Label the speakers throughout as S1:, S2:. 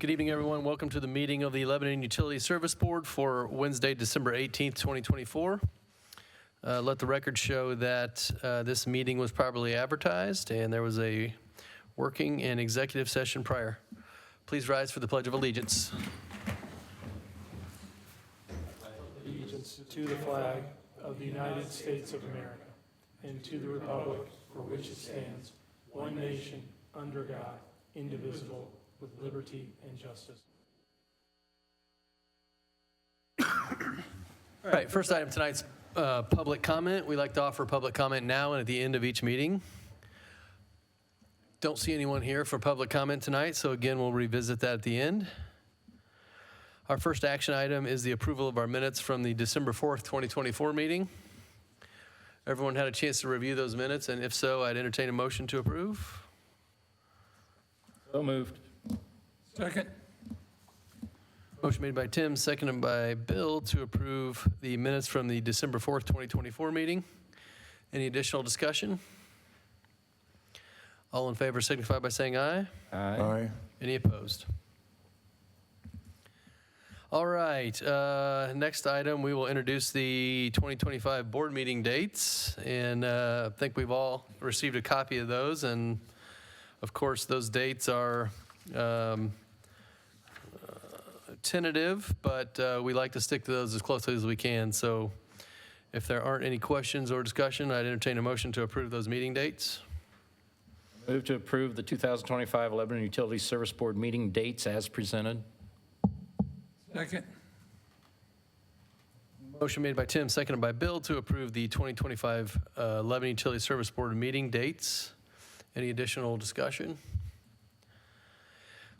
S1: Good evening, everyone. Welcome to the meeting of the Lebanon Utility Service Board for Wednesday, December 18th, 2024. Let the record show that this meeting was properly advertised and there was a working and executive session prior. Please rise for the Pledge of Allegiance.
S2: Allegiance to the flag of the United States of America and to the republic for which it stands, one nation, under God, indivisible, with liberty and justice.
S1: All right, first item tonight's public comment. We like to offer public comment now and at the end of each meeting. Don't see anyone here for public comment tonight, so again, we'll revisit that at the end. Our first action item is the approval of our minutes from the December 4th, 2024 meeting. Everyone had a chance to review those minutes, and if so, I'd entertain a motion to approve.
S3: So moved.
S2: Second.
S1: Motion made by Tim, seconded by Bill to approve the minutes from the December 4th, 2024 meeting. Any additional discussion? All in favor signify by saying aye.
S3: Aye.
S1: Any opposed? All right, next item, we will introduce the 2025 board meeting dates. And I think we've all received a copy of those. And of course, those dates are tentative, but we like to stick to those as closely as we can. So if there aren't any questions or discussion, I'd entertain a motion to approve those meeting dates.
S3: Move to approve the 2025 Lebanon Utility Service Board meeting dates as presented.
S2: Second.
S1: Motion made by Tim, seconded by Bill to approve the 2025 Lebanon Utility Service Board meeting dates. Any additional discussion?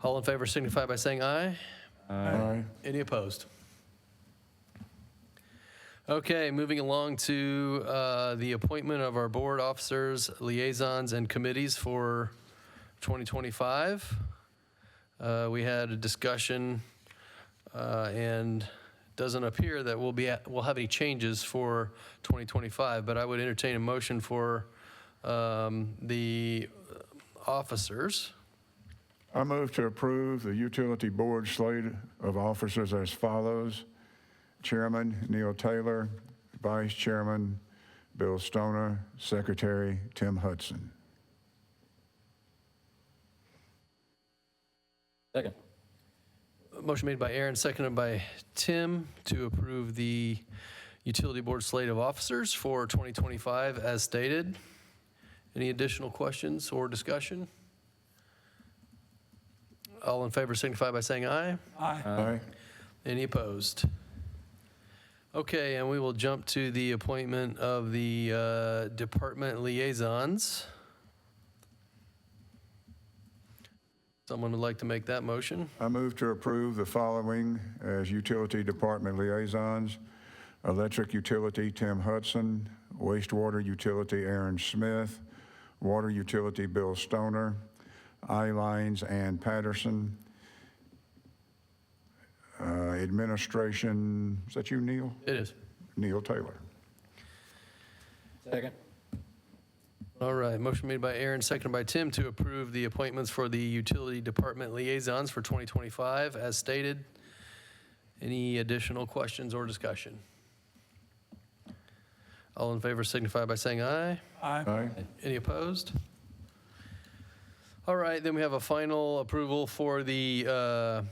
S1: All in favor signify by saying aye.
S3: Aye.
S1: Any opposed? Okay, moving along to the appointment of our board officers, liaisons, and committees for 2025. We had a discussion, and it doesn't appear that we'll have any changes for 2025, but I would entertain a motion for the officers.
S4: I move to approve the utility board slate of officers as follows. Chairman, Neil Taylor. Vice Chairman, Bill Stoner. Secretary, Tim Hudson.
S3: Second.
S1: Motion made by Aaron, seconded by Tim to approve the utility board slate of officers for 2025 as stated. Any additional questions or discussion? All in favor signify by saying aye.
S4: Aye.
S1: Any opposed? Okay, and we will jump to the appointment of the department liaisons. Someone would like to make that motion?
S4: I move to approve the following as utility department liaisons. Electric utility, Tim Hudson. Wastewater utility, Aaron Smith. Water utility, Bill Stoner. I-Lines, Ann Patterson. Administration, is that you, Neil?
S1: It is.
S4: Neil Taylor.
S3: Second.
S1: All right, motion made by Aaron, seconded by Tim to approve the appointments for the utility department liaisons for 2025 as stated. Any additional questions or discussion? All in favor signify by saying aye.
S4: Aye.
S1: Any opposed? All right, then we have a final approval for the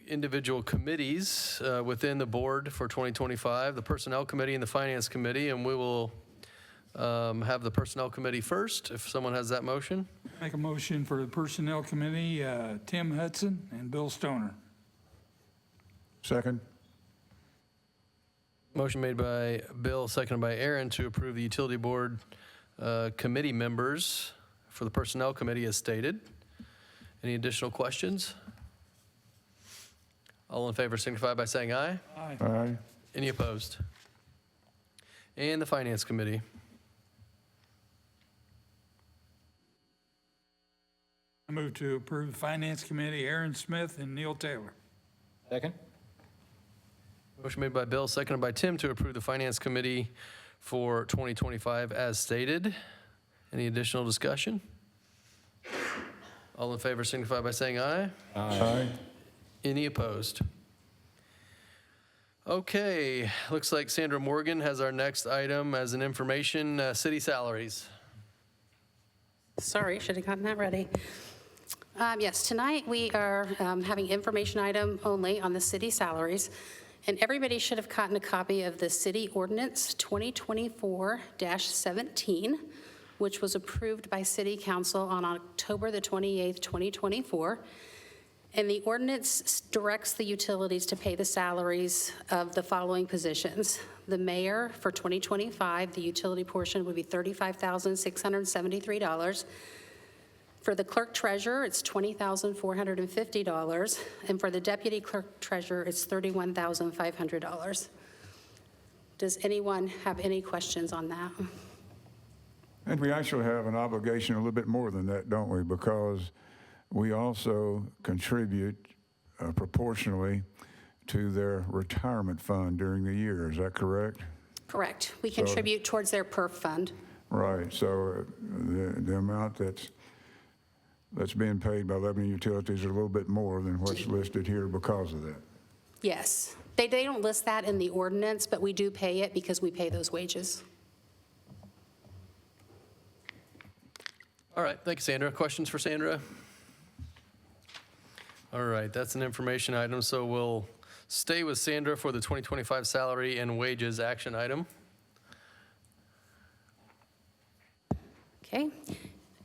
S1: individual committees within the board for 2025, the Personnel Committee and the Finance Committee, and we will have the Personnel Committee first, if someone has that motion.
S2: Make a motion for the Personnel Committee, Tim Hudson and Bill Stoner.
S4: Second.
S1: Motion made by Bill, seconded by Aaron to approve the Utility Board committee members for the Personnel Committee as stated. Any additional questions? All in favor signify by saying aye.
S2: Aye.
S4: Aye.
S1: Any opposed? And the Finance Committee.
S2: I move to approve the Finance Committee, Aaron Smith and Neil Taylor.
S3: Second.
S1: Motion made by Bill, seconded by Tim to approve the Finance Committee for 2025 as stated. Any additional discussion? All in favor signify by saying aye.
S4: Aye.
S1: Any opposed? Okay, looks like Sandra Morgan has our next item as an information, city salaries.
S5: Sorry, should have gotten that ready. Yes, tonight we are having information item only on the city salaries, and everybody should have gotten a copy of the City Ordinance 2024-17, which was approved by City Council on October the 28th, 2024. And the ordinance directs the utilities to pay the salaries of the following positions. The mayor, for 2025, the utility portion would be $35,673. For the clerk treasurer, it's $20,450. And for the deputy clerk treasurer, it's $31,500. Does anyone have any questions on that?
S4: And we actually have an obligation a little bit more than that, don't we? Because we also contribute proportionally to their retirement fund during the year. Is that correct?
S5: Correct. We contribute towards their perf fund.
S4: Right. So the amount that's being paid by Lebanon Utilities is a little bit more than what's listed here because of that.
S5: Yes. They don't list that in the ordinance, but we do pay it because we pay those wages.
S1: All right, thank you, Sandra. Questions for Sandra? All right, that's an information item, so we'll stay with Sandra for the 2025 salary and wages action item.
S5: Okay.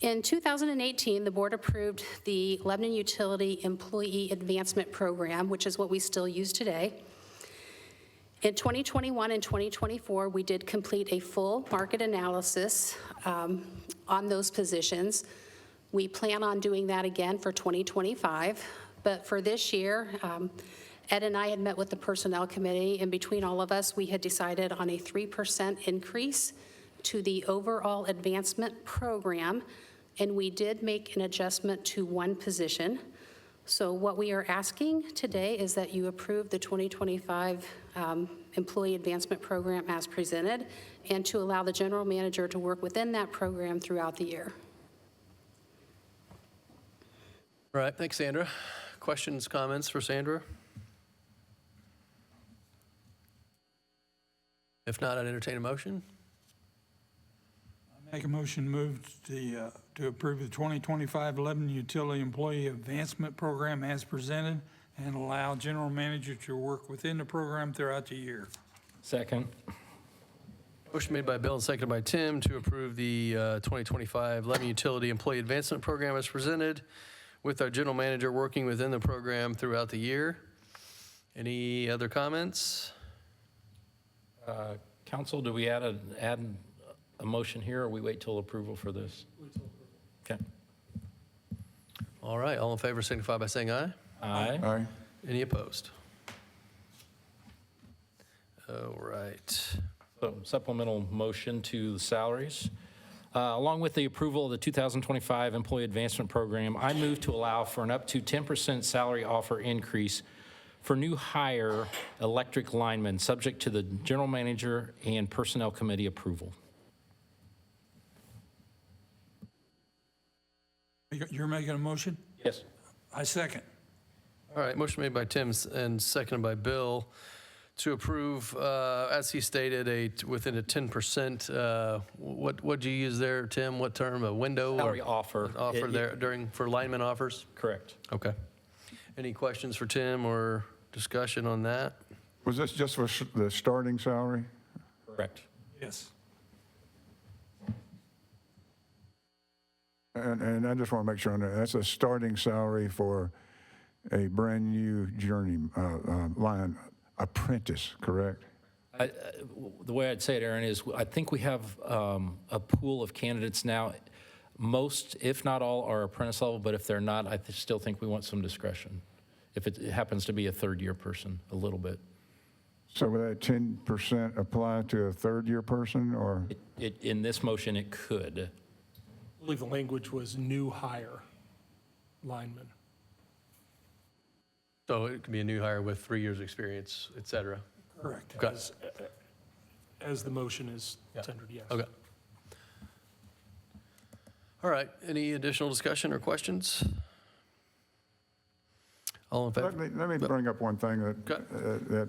S5: In 2018, the board approved the Lebanon Utility Employee Advancement Program, which is what we still use today. In 2021 and 2024, we did complete a full market analysis on those positions. We plan on doing that again for 2025. But for this year, Ed and I had met with the Personnel Committee, and between all of us, we had decided on a 3% increase to the overall advancement program, and we did make an adjustment to one position. So what we are asking today is that you approve the 2025 Employee Advancement Program as presented, and to allow the general manager to work within that program throughout the year.
S1: All right, thanks, Sandra. Questions, comments for Sandra? If not, I'd entertain a motion.
S6: Make a motion to approve the 2025 Lebanon Utility Employee Advancement Program as presented and allow general manager to work within the program throughout the year.
S3: Second.
S1: Motion made by Bill and seconded by Tim to approve the 2025 Lebanon Utility Employee Advancement Program as presented, with our general manager working within the program throughout the year. Any other comments?
S3: Council, do we add a motion here, or we wait till approval for this? Okay.
S1: All right, all in favor signify by saying aye.
S3: Aye.
S4: Aye.
S1: Any opposed? All right.
S3: So supplemental motion to the salaries. Along with the approval of the 2025 Employee Advancement Program, I move to allow for an up to 10% salary offer increase for new hire electric linemen, subject to the general manager and personnel committee approval.
S6: You're making a motion?
S3: Yes.
S6: I second.
S1: All right, motion made by Tim and seconded by Bill to approve, as he stated, within a 10%, what'd you use there, Tim? What term, a window?
S3: Salary
S1: or
S3: offer.
S1: an offer there for lineman offers?
S3: Correct.
S1: Okay. Any questions for Tim or discussion on that?
S4: Was this just for the starting salary?
S3: Correct.
S6: Yes.
S4: And I just want to make sure, that's a starting salary for a brand-new line apprentice, correct?
S3: The way I'd say it, Aaron, is I think we have a pool of candidates now. Most, if not all, are apprentice level, but if they're not, I still think we want some discretion. If it happens to be a third-year person, a little bit.
S4: So would that 10% apply to a third-year person, or?
S3: In this motion, it could.
S2: I believe the language was new hire lineman.
S1: So it could be a new hire with 3 years' experience, et cetera.
S2: Correct.
S1: Okay.
S2: As the motion is
S1: Yeah.
S2: tendered, yes.
S1: Okay. All right, any additional discussion or questions? All in favor?
S4: Let me bring up one thing
S1: Okay.
S4: that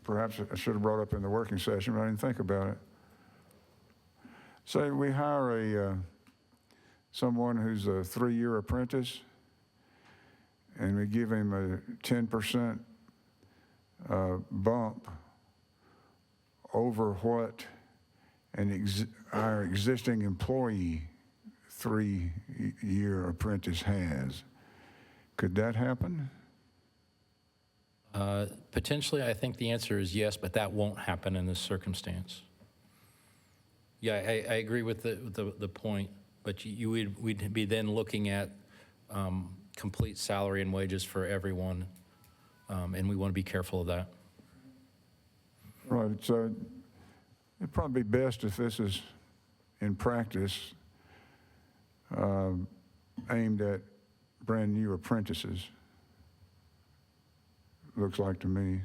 S4: perhaps I should have brought up in the working session, but I didn't think about it. Say we hire someone who's a 3-year apprentice, and we give him a 10% bump over what our existing employee 3-year apprentice has. Could that happen?
S3: Potentially, I think the answer is yes, but that won't happen in this circumstance. Yeah, I agree with the point, but we'd be then looking at complete salary and wages for everyone, and we want to be careful of that.
S4: Right, so it'd probably be best if this is in practice aimed at brand-new apprentices, looks like to me.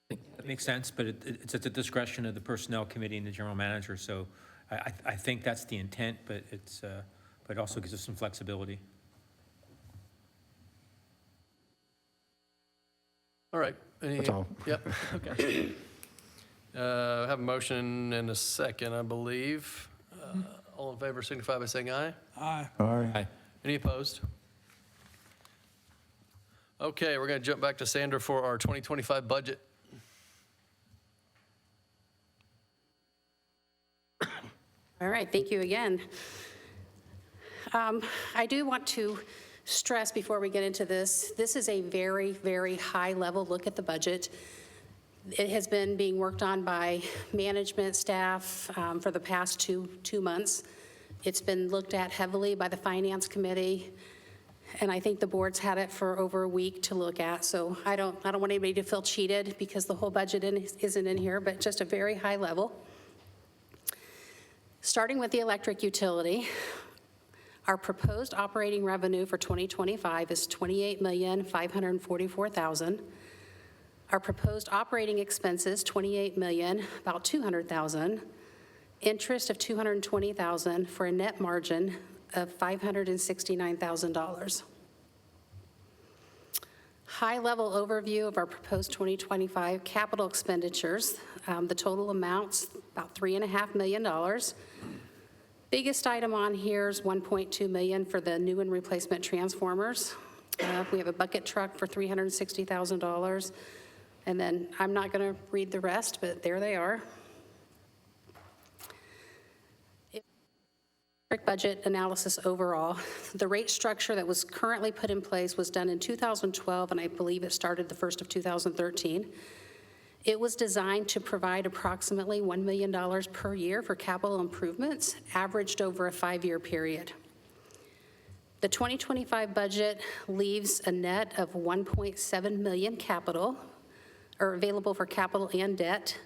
S7: That makes sense, but it's at the discretion of the Personnel Committee and the General Manager, so I think that's the intent, but but it also gives us some flexibility.
S1: All right.
S4: That's all.
S1: Yep, okay. I have a motion and a second, I believe. All in favor signify by saying aye.
S6: Aye.
S4: Aye.
S1: Any opposed? Okay, we're going to jump back to Sandra for our 2025 budget.
S5: All right, thank you again. I do want to stress before we get into this, this is a very, very high-level look at the budget. It has been being worked on by management staff for the past two months. It's been looked at heavily by the Finance Committee, and I think the board's had it for over a week to look at, so I don't want anybody to feel cheated because the whole budget isn't in here, but just a very high level. Starting with the electric utility, our proposed operating revenue for 2025 is $28,544,000. Our proposed operating expenses, $28 million, about $200,000. Interest of $220,000 for a net margin of $569,000. High-level overview of our proposed 2025 capital expenditures. The total amounts about $3.5 million. Biggest item on here is $1.2 million for the new and replacement transformers. We have a bucket truck for $360,000. And then I'm not going to read the rest, but there they are. Budget analysis overall. The rate structure that was currently put in place was done in 2012, and I believe it started the 1st of 2013. It was designed to provide approximately $1 million per year for capital improvements, averaged over a 5-year period. The 2025 budget leaves a net of $1.7 million capital, or available for capital and debt.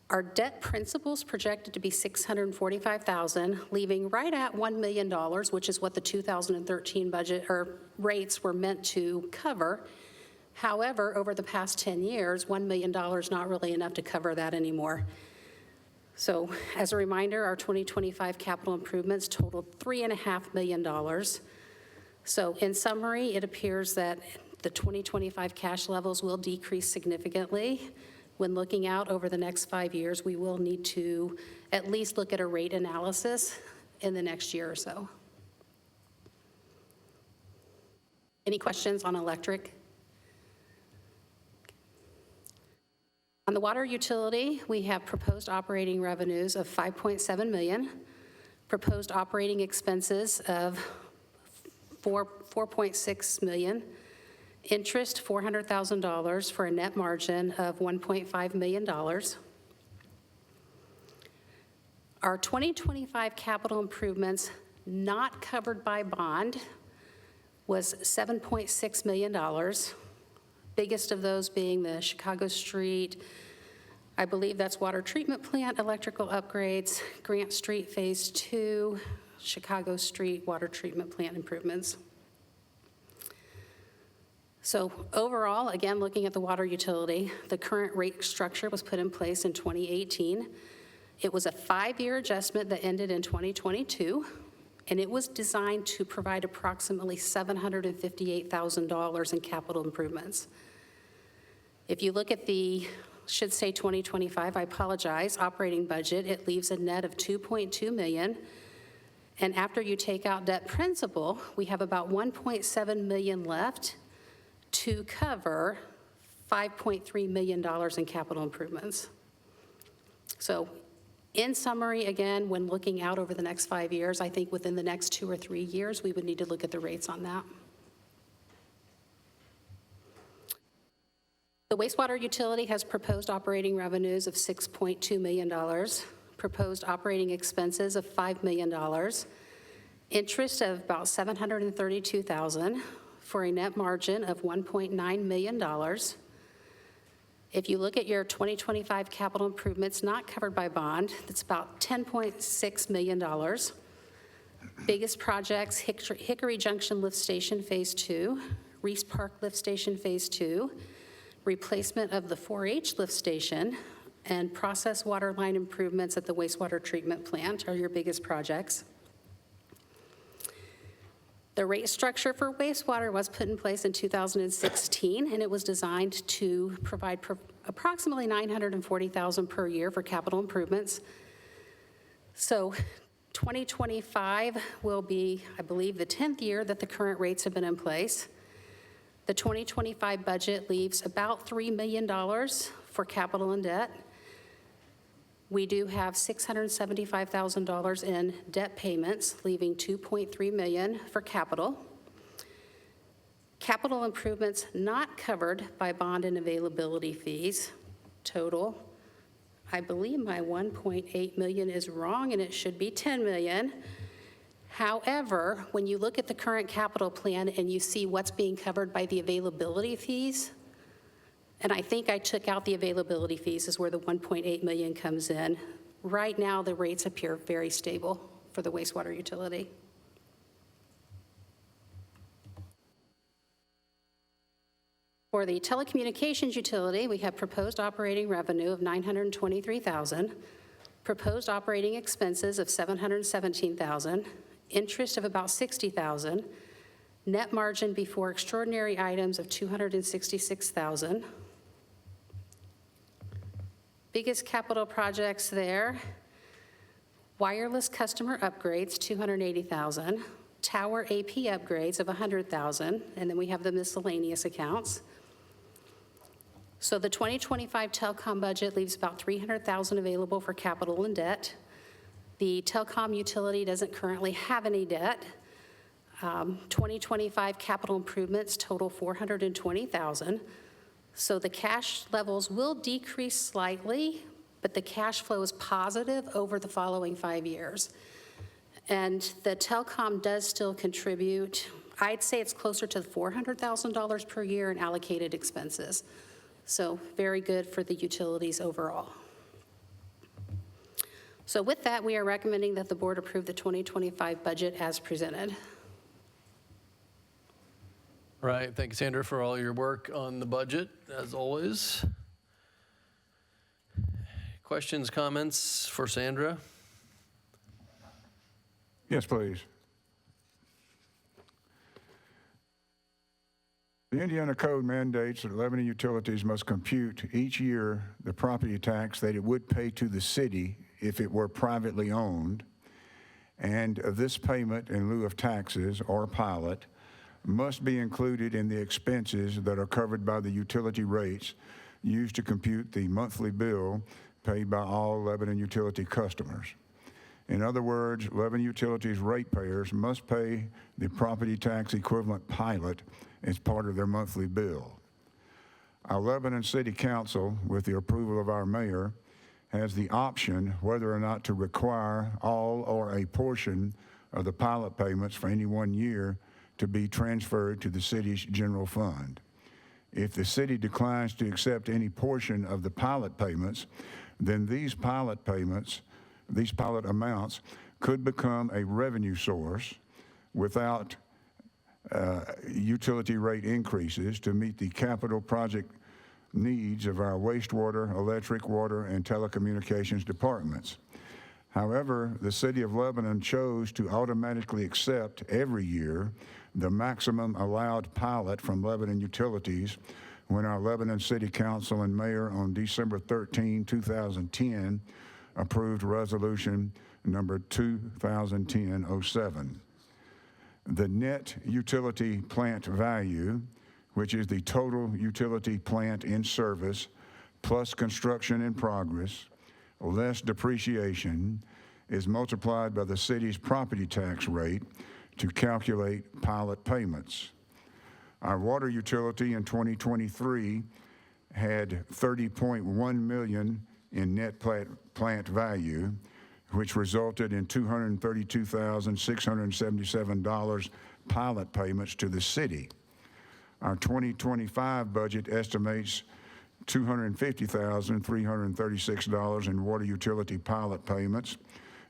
S5: Our debt principal is projected to be $645,000, leaving right at $1 million, which is what the 2013 budget or rates were meant to cover. However, over the past 10 years, $1 million is not really enough to cover that anymore. So as a reminder, our 2025 capital improvements totaled $3.5 million. So in summary, it appears that the 2025 cash levels will decrease significantly. When looking out over the next 5 years, we will need to at least look at a rate analysis in the next year or so. Any questions on electric? On the water utility, we have proposed operating revenues of $5.7 million, proposed operating expenses of $4.6 million, interest $400,000 for a net margin of $1.5 million. Our 2025 capital improvements not covered by bond was $7.6 million. Biggest of those being the Chicago Street, I believe that's water treatment plant, electrical upgrades, Grant Street Phase 2, Chicago Street water treatment plant improvements. So overall, again, looking at the water utility, the current rate structure was put in place in 2018. It was a 5-year adjustment that ended in 2022, and it was designed to provide approximately $758,000 in capital improvements. If you look at the, should say 2025, I apologize, operating budget, it leaves a net of $2.2 million. And after you take out debt principal, we have about $1.7 million left to cover $5.3 million in capital improvements. So in summary, again, when looking out over the next 5 years, I think within the next 2 or 3 years, we would need to look at the rates on that. The wastewater utility has proposed operating revenues of $6.2 million, proposed operating expenses of $5 million, interest of about $732,000 for a net margin of $1.9 million. If you look at your 2025 capital improvements not covered by bond, that's about $10.6 million. Biggest projects, Hickory Junction Lift Station Phase 2, Reese Park Lift Station Phase 2, replacement of the 4-H lift station, and process water line improvements at the wastewater treatment plant are your biggest projects. The rate structure for wastewater was put in place in 2016, and it was designed to provide approximately $940,000 per year for capital improvements. So 2025 will be, I believe, the 10th year that the current rates have been in place. The 2025 budget leaves about $3 million for capital and debt. We do have $675,000 in debt payments, leaving $2.3 million for capital. Capital improvements not covered by bond and availability fees total, I believe my 1.8 million is wrong and it should be 10 million. However, when you look at the current capital plan and you see what's being covered by the availability fees, and I think I took out the availability fees is where the 1.8 million comes in. Right now, the rates appear very stable for the wastewater utility. For the telecommunications utility, we have proposed operating revenue of $923,000, proposed operating expenses of $717,000, interest of about $60,000, net margin before extraordinary items of $266,000. Biggest capital projects there, wireless customer upgrades, $280,000, tower AP upgrades of $100,000, and then we have the miscellaneous accounts. So the 2025 telecom budget leaves about $300,000 available for capital and debt. The telecom utility doesn't currently have any debt. 2025 capital improvements total $420,000. So the cash levels will decrease slightly, but the cash flow is positive over the following 5 years. And the telecom does still contribute, I'd say it's closer to $400,000 per year in allocated expenses. So very good for the utilities overall. So with that, we are recommending that the board approve the 2025 budget as presented.
S1: All right, thank you, Sandra, for all your work on the budget, as always. Questions, comments for Sandra?
S4: Yes, please. The Indiana Code mandates that Lebanon Utilities must compute each year the property tax that it would pay to the city if it were privately owned, and this payment in lieu of taxes or pilot must be included in the expenses that are covered by the utility rates used to compute the monthly bill paid by all Lebanon utility customers. In other words, Lebanon Utilities ratepayers must pay the property tax equivalent pilot as part of their monthly bill. Our Lebanon City Council, with the approval of our mayor, has the option whether or not to require all or a portion of the pilot payments for any 1 year to be transferred to the city's general fund. If the city declines to accept any portion of the pilot payments, then these pilot amounts could become a revenue source without utility rate increases to meet the capital project needs of our wastewater, electric, water, and telecommunications departments. However, the City of Lebanon chose to automatically accept every year the maximum allowed pilot from Lebanon Utilities when our Lebanon City Council and Mayor on December 13, 2010, approved Resolution number 2010-07. The net utility plant value, which is the total utility plant in service plus construction in progress, less depreciation, is multiplied by the city's property tax rate to calculate pilot payments. Our water utility in 2023 had $30.1 million in net plant value, which resulted in $232,677 pilot payments to the city. Our 2025 budget estimates $250,336 in water utility pilot payments,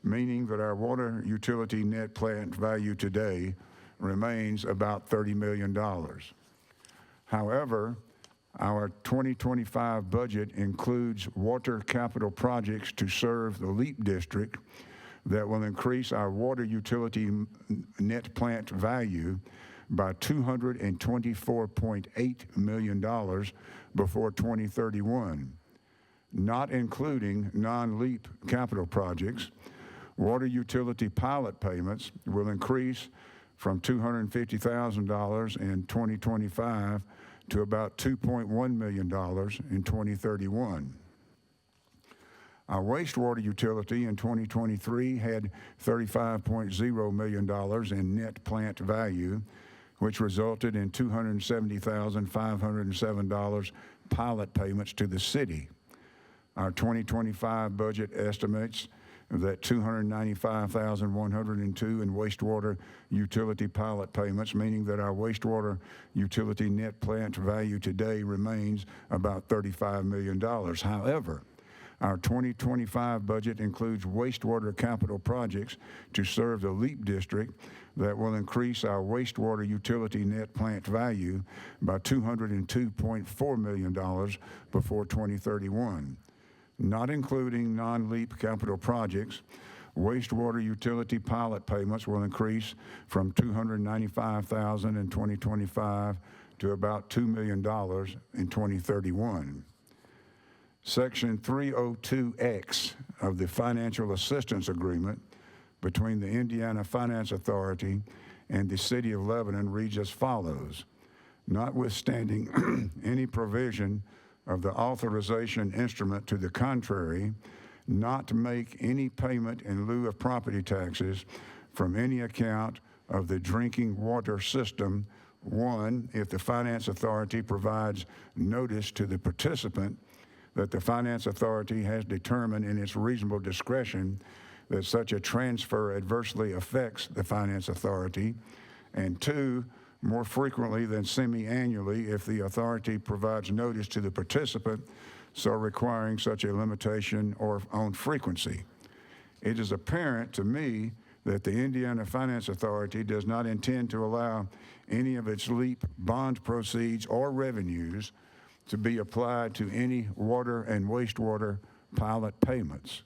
S4: meaning that our water utility net plant value today remains about $30 million. However, our 2025 budget includes water capital projects to serve the LEAP district that will increase our water utility net plant value by $224.8 million before 2031. Not including non-LEAP capital projects, water utility pilot payments will increase from $250,000 in 2025 to about $2.1 million in 2031. Our wastewater utility in 2023 had $35.0 million in net plant value, which resulted in $270,507 pilot payments to the city. Our 2025 budget estimates that $295,102 in wastewater utility pilot payments, meaning that our wastewater utility net plant value today remains about $35 million. However, our 2025 budget includes wastewater capital projects to serve the LEAP district that will increase our wastewater utility net plant value by $202.4 million before 2031. Not including non-LEAP capital projects, wastewater utility pilot payments will increase from $295,000 in 2025 to about $2 million in 2031. Section 302X of the Financial Assistance Agreement between the Indiana Finance Authority and the City of Lebanon reads as follows: notwithstanding any provision of the authorization instrument to the contrary, not to make any payment in lieu of property taxes from any account of the drinking water system, one, if the Finance Authority provides notice to the participant that the Finance Authority has determined in its reasonable discretion that such a transfer adversely affects the Finance Authority, and two, more frequently than semi-annually if the authority provides notice to the participant, so requiring such a limitation or on frequency. It is apparent to me that the Indiana Finance Authority does not intend to allow any of its LEAP bond proceeds or revenues to be applied to any water and wastewater pilot payments.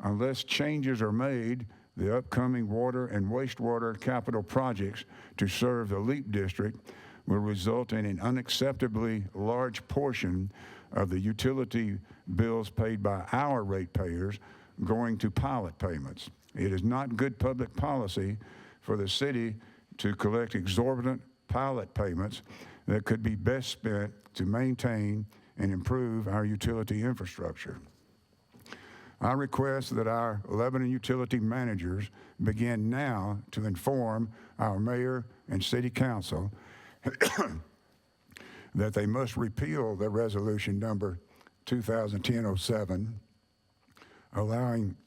S4: Unless changes are made, the upcoming water and wastewater capital projects to serve the LEAP district will result in an unacceptably large portion of the utility bills paid by our ratepayers going to pilot payments. It is not good public policy for the city to collect exorbitant pilot payments that could be best spent to maintain and improve our utility infrastructure. I request that our Lebanon utility managers begin now to inform our mayor and city council that they must repeal the resolution number 2010-07, allowing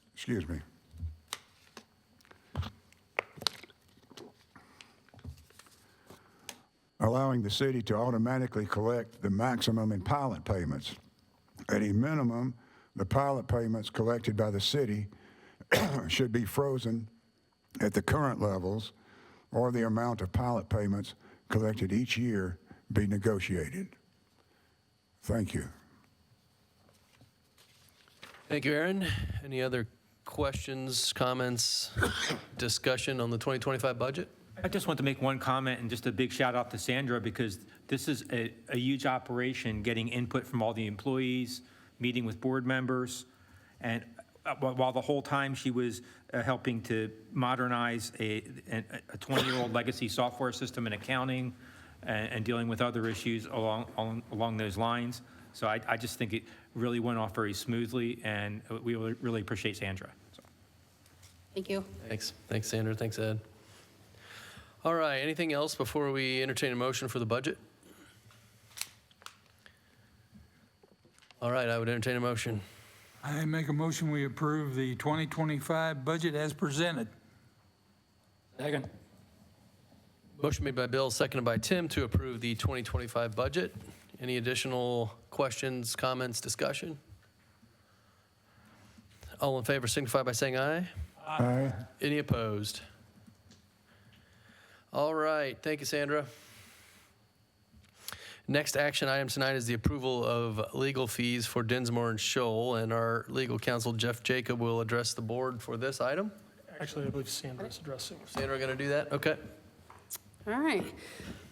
S4: the city to automatically collect the maximum in pilot payments. At a minimum, the pilot payments collected by the city should be frozen at the current levels or the amount of pilot payments collected each year be negotiated. Thank you.
S1: Thank you, Aaron. Any other questions, comments, discussion on the 2025 budget?
S7: I just want to make one comment and just a big shout out to Sandra, because this is a huge operation, getting input from all the employees, meeting with board members. And while the whole time she was helping to modernize a 20-year-old legacy software system in accounting and dealing with other issues along those lines. So I just think it really went off very smoothly, and we really appreciate Sandra. So.
S5: Thank you.
S1: Thanks. Thanks, Sandra. Thanks, Ed. All right, anything else before we entertain a motion for the budget? All right, I would entertain a motion.
S6: I make a motion, we approve the 2025 budget as presented.
S3: Second.
S1: Motion made by Bill, seconded by Tim to approve the 2025 budget. Any additional questions, comments, discussion? All in favor signify by saying aye.
S4: Aye.
S1: Any opposed? All right, thank you, Sandra. Next action item tonight is the approval of legal fees for Dinsmore and Scholl, and our legal counsel, Jeff Jacob, will address the board for this item.
S2: Actually, I believe Sandra's addressing.
S1: Sandra, going to do that? Okay.
S5: All right.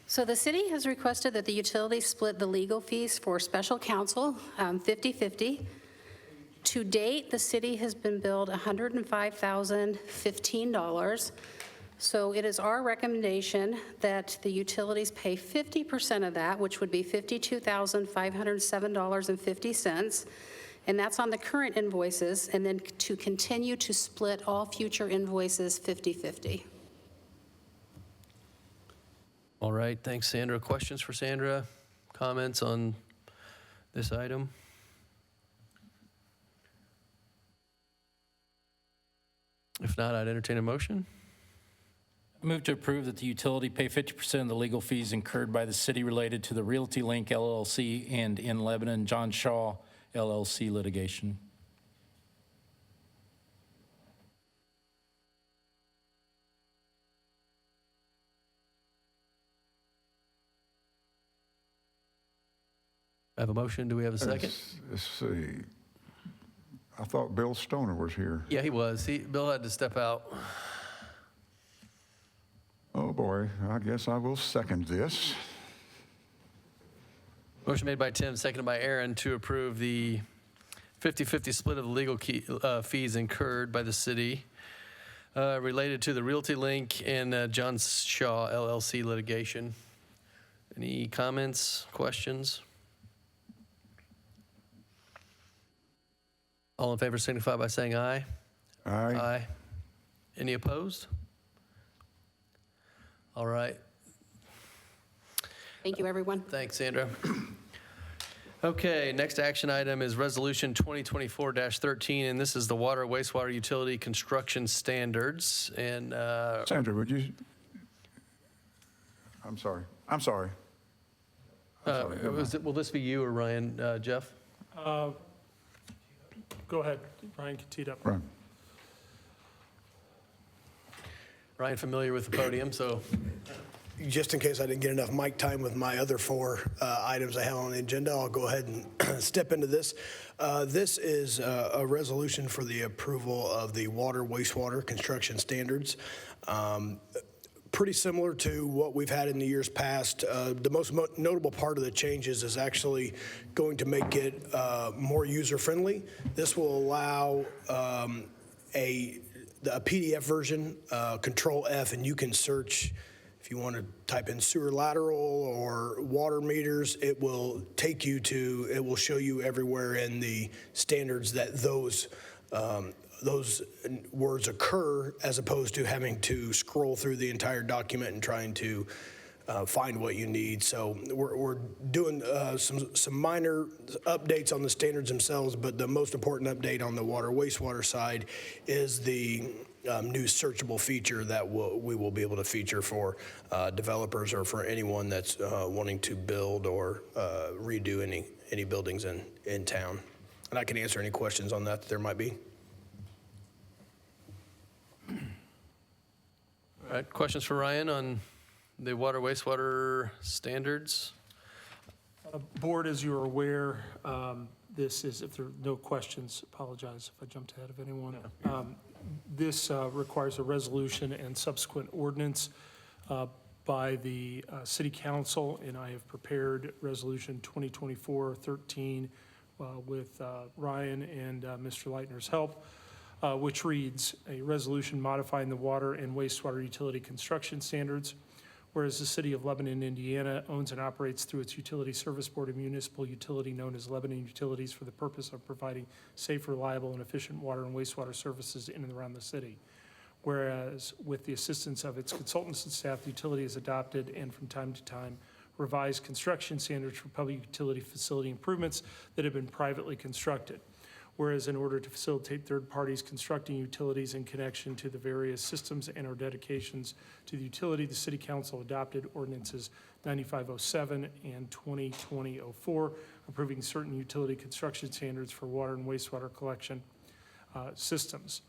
S5: So the city has requested that the utilities split the legal fees for special counsel 50/50. To date, the city has been billed $105,015. So it is our recommendation that the utilities pay 50% of that, which would be $52,507.50. And that's on the current invoices, and then to continue to split all future invoices 50/50.
S1: All right, thanks, Sandra. Questions for Sandra? Comments on this item? If not, I'd entertain a motion.
S3: I move to approve that the utility pay 50% of the legal fees incurred by the city related to the Realty Link LLC and in Lebanon, John Shaw LLC litigation.
S1: I have a motion. Do we have a second?
S4: Let's see. I thought Bill Stoner was here.
S1: Yeah, he was. Bill had to step out.
S4: Oh, boy, I guess I will second this.
S1: Motion made by Tim, seconded by Aaron to approve the 50/50 split of the legal fees incurred by the city related to the Realty Link and John Shaw LLC litigation. Any comments, questions? All in favor signify by saying aye.
S4: Aye.
S1: Aye. Any opposed? All right.
S5: Thank you, everyone.
S1: Thanks, Sandra. Okay, next action item is Resolution 2024-13, and this is the water wastewater utility construction standards. And
S4: Sandra, would you? I'm sorry.
S1: will this be you or Ryan, Jeff?
S2: Go ahead, Ryan can tee it up.
S4: Right.
S1: Ryan, familiar with the podium, so
S8: Just in case I didn't get enough mic time with my other four items I have on the agenda, I'll go ahead and step into this. This is a resolution for the approval of the water wastewater construction standards. Pretty similar to what we've had in the years past. The most notable part of the changes is actually going to make it more user-friendly. This will allow a PDF version, Control F, and you can search. If you want to type in sewer lateral or water meters, it will take you to, it will show you everywhere in the standards that those words occur, as opposed to having to scroll through the entire document and trying to find what you need. So we're doing some minor updates on the standards themselves, but the most important update on the water wastewater side is the new searchable feature that we will be able to feature for developers or for anyone that's wanting to build or redo any buildings in town. And I can answer any questions on that there might be.
S1: All right, questions for Ryan on the water wastewater standards?
S2: Board, as you're aware, this is, if there are no questions, apologize if I jumped ahead of anyone. This requires a resolution and subsequent ordinance by the City Council, and I have prepared Resolution 2024-13 with Ryan and Mr. Leitner's help, which reads, a resolution modifying the water and wastewater utility construction standards. Whereas the City of Lebanon, Indiana owns and operates through its utility service board a municipal utility known as Lebanon Utilities for the purpose of providing safe, reliable, and efficient water and wastewater services in and around the city. Whereas with the assistance of its consultants and staff, the utility has adopted and from time to time revised construction standards for public utility facility improvements that have been privately constructed. Whereas in order to facilitate third parties constructing utilities in connection to the various systems and or dedications to the utility, the City Council adopted ordinances 9507 and 2020-04, approving certain utility construction standards for water and wastewater collection systems.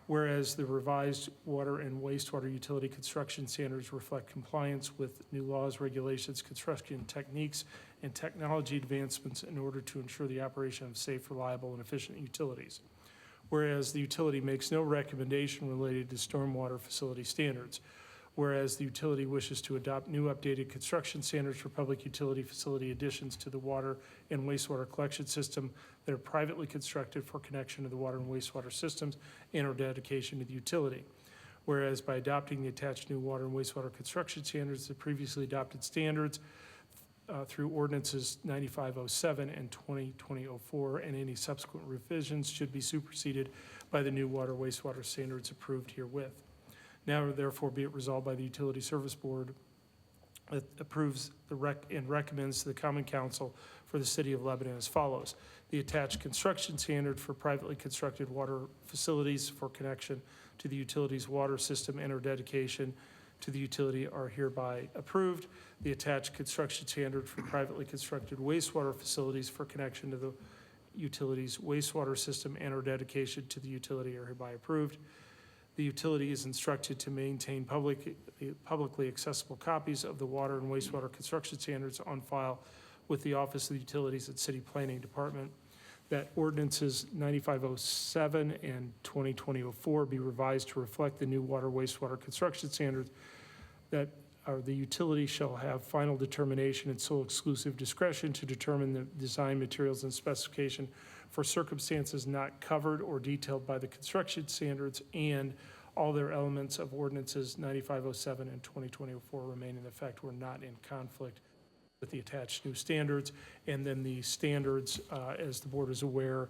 S2: Whereas the revised water and wastewater utility construction standards reflect compliance with new laws, regulations, construction techniques, and technology advancements in order to ensure the operation of safe, reliable, and efficient utilities. Whereas the utility makes no recommendation related to stormwater facility standards. Whereas the utility wishes to adopt new updated construction standards for public utility facility additions to the water and wastewater collection system that are privately constructed for connection to the water and wastewater systems and or dedication to the utility. Whereas by adopting the attached new water and wastewater construction standards, the previously adopted standards through ordinances 9507 and 2020-04, and any subsequent revisions should be superseded by the new water wastewater standards approved herewith. Now therefore be it resolved by the Utility Service Board that approves and recommends to the Common Council for the City of Lebanon as follows. The attached construction standard for privately constructed water facilities for connection to the utility's water system and or dedication to the utility are hereby approved. The attached construction standard for privately constructed wastewater facilities for connection to the utility's wastewater system and or dedication to the utility are hereby approved. The utility is instructed to maintain publicly accessible copies of the water and wastewater construction standards on file with the Office of the Utilities at City Planning Department. That ordinances 9507 and 2020-04 be revised to reflect the new water wastewater construction standards. That the utility shall have final determination and sole exclusive discretion to determine the design, materials, and specification for circumstances not covered or detailed by the construction standards, and all their elements of ordinances 9507 and 2020-04 remain in effect. We're not in conflict with the attached new standards. And then the standards, as the board is aware,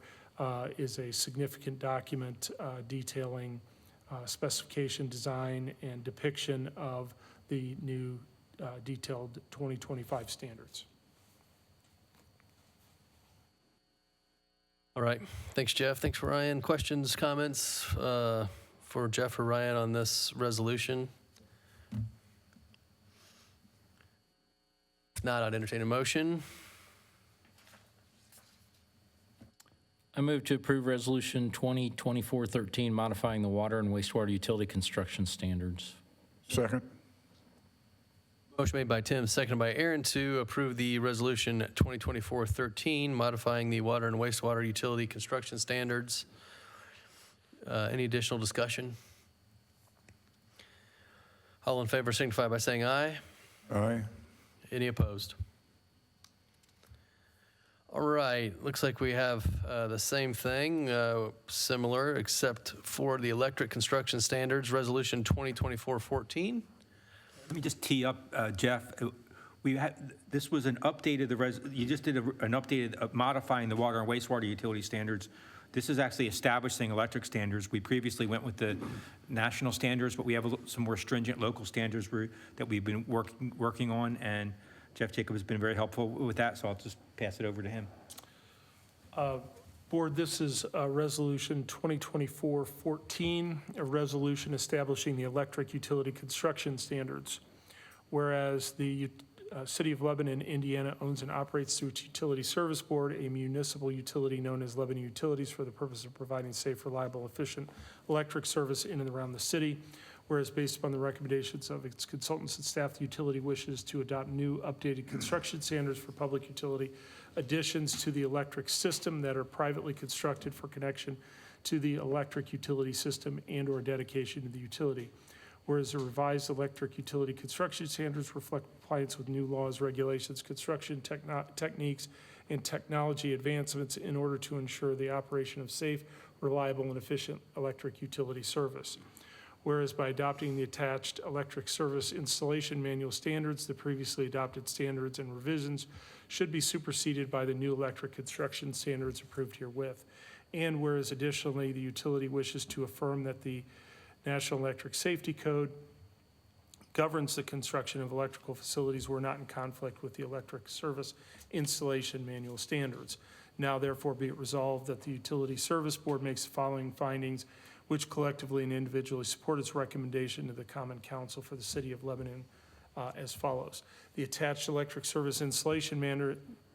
S2: is a significant document detailing specification, design, and depiction of the new detailed 2025 standards.
S1: All right, thanks, Jeff. Thanks, Ryan. Questions, comments for Jeff or Ryan on this resolution? If not, I'd entertain a motion.
S3: I move to approve Resolution 2024-13, modifying the water and wastewater utility construction standards.
S4: Second.
S1: Motion made by Tim, seconded by Aaron to approve the resolution 2024-13, modifying the water and wastewater utility construction standards. Any additional discussion? All in favor signify by saying aye.
S4: Aye.
S1: Any opposed? All right, looks like we have the same thing, similar, except for the electric construction standards, resolution 2024-14.
S7: Let me just tee up, Jeff. This was an updated, you just did an updated, modifying the water and wastewater utility standards. This is actually establishing electric standards. We previously went with the national standards, but we have some more stringent local standards that we've been working on, and Jeff Jacob has been very helpful with that, so I'll just pass it over to him.
S2: Board, this is Resolution 2024-14, a resolution establishing the electric utility construction standards. Whereas the City of Lebanon, Indiana owns and operates through its Utility Service Board a municipal utility known as Lebanon Utilities for the purpose of providing safe, reliable, efficient electric service in and around the city. whereas based upon the recommendations of its consultants and staff, the utility wishes to adopt new updated construction standards for public utility additions to the electric system that are privately constructed for connection to the electric utility system and/or dedication to the utility. Whereas the revised electric utility construction standards reflect compliance with new laws, regulations, construction techniques, and technology advancements in order to ensure the operation of safe, reliable, and efficient electric utility service. Whereas by adopting the attached electric service installation manual standards, the previously adopted standards and revisions should be superseded by the new electric construction standards approved herewith. And whereas additionally, the utility wishes to affirm that the National Electric Safety Code governs the construction of electrical facilities were not in conflict with the electric service installation manual standards. Now therefore be it resolved that the Utility Service Board makes the following findings, which collectively and individually support its recommendation to the Common Council for the City of Lebanon as follows. The attached electric service installation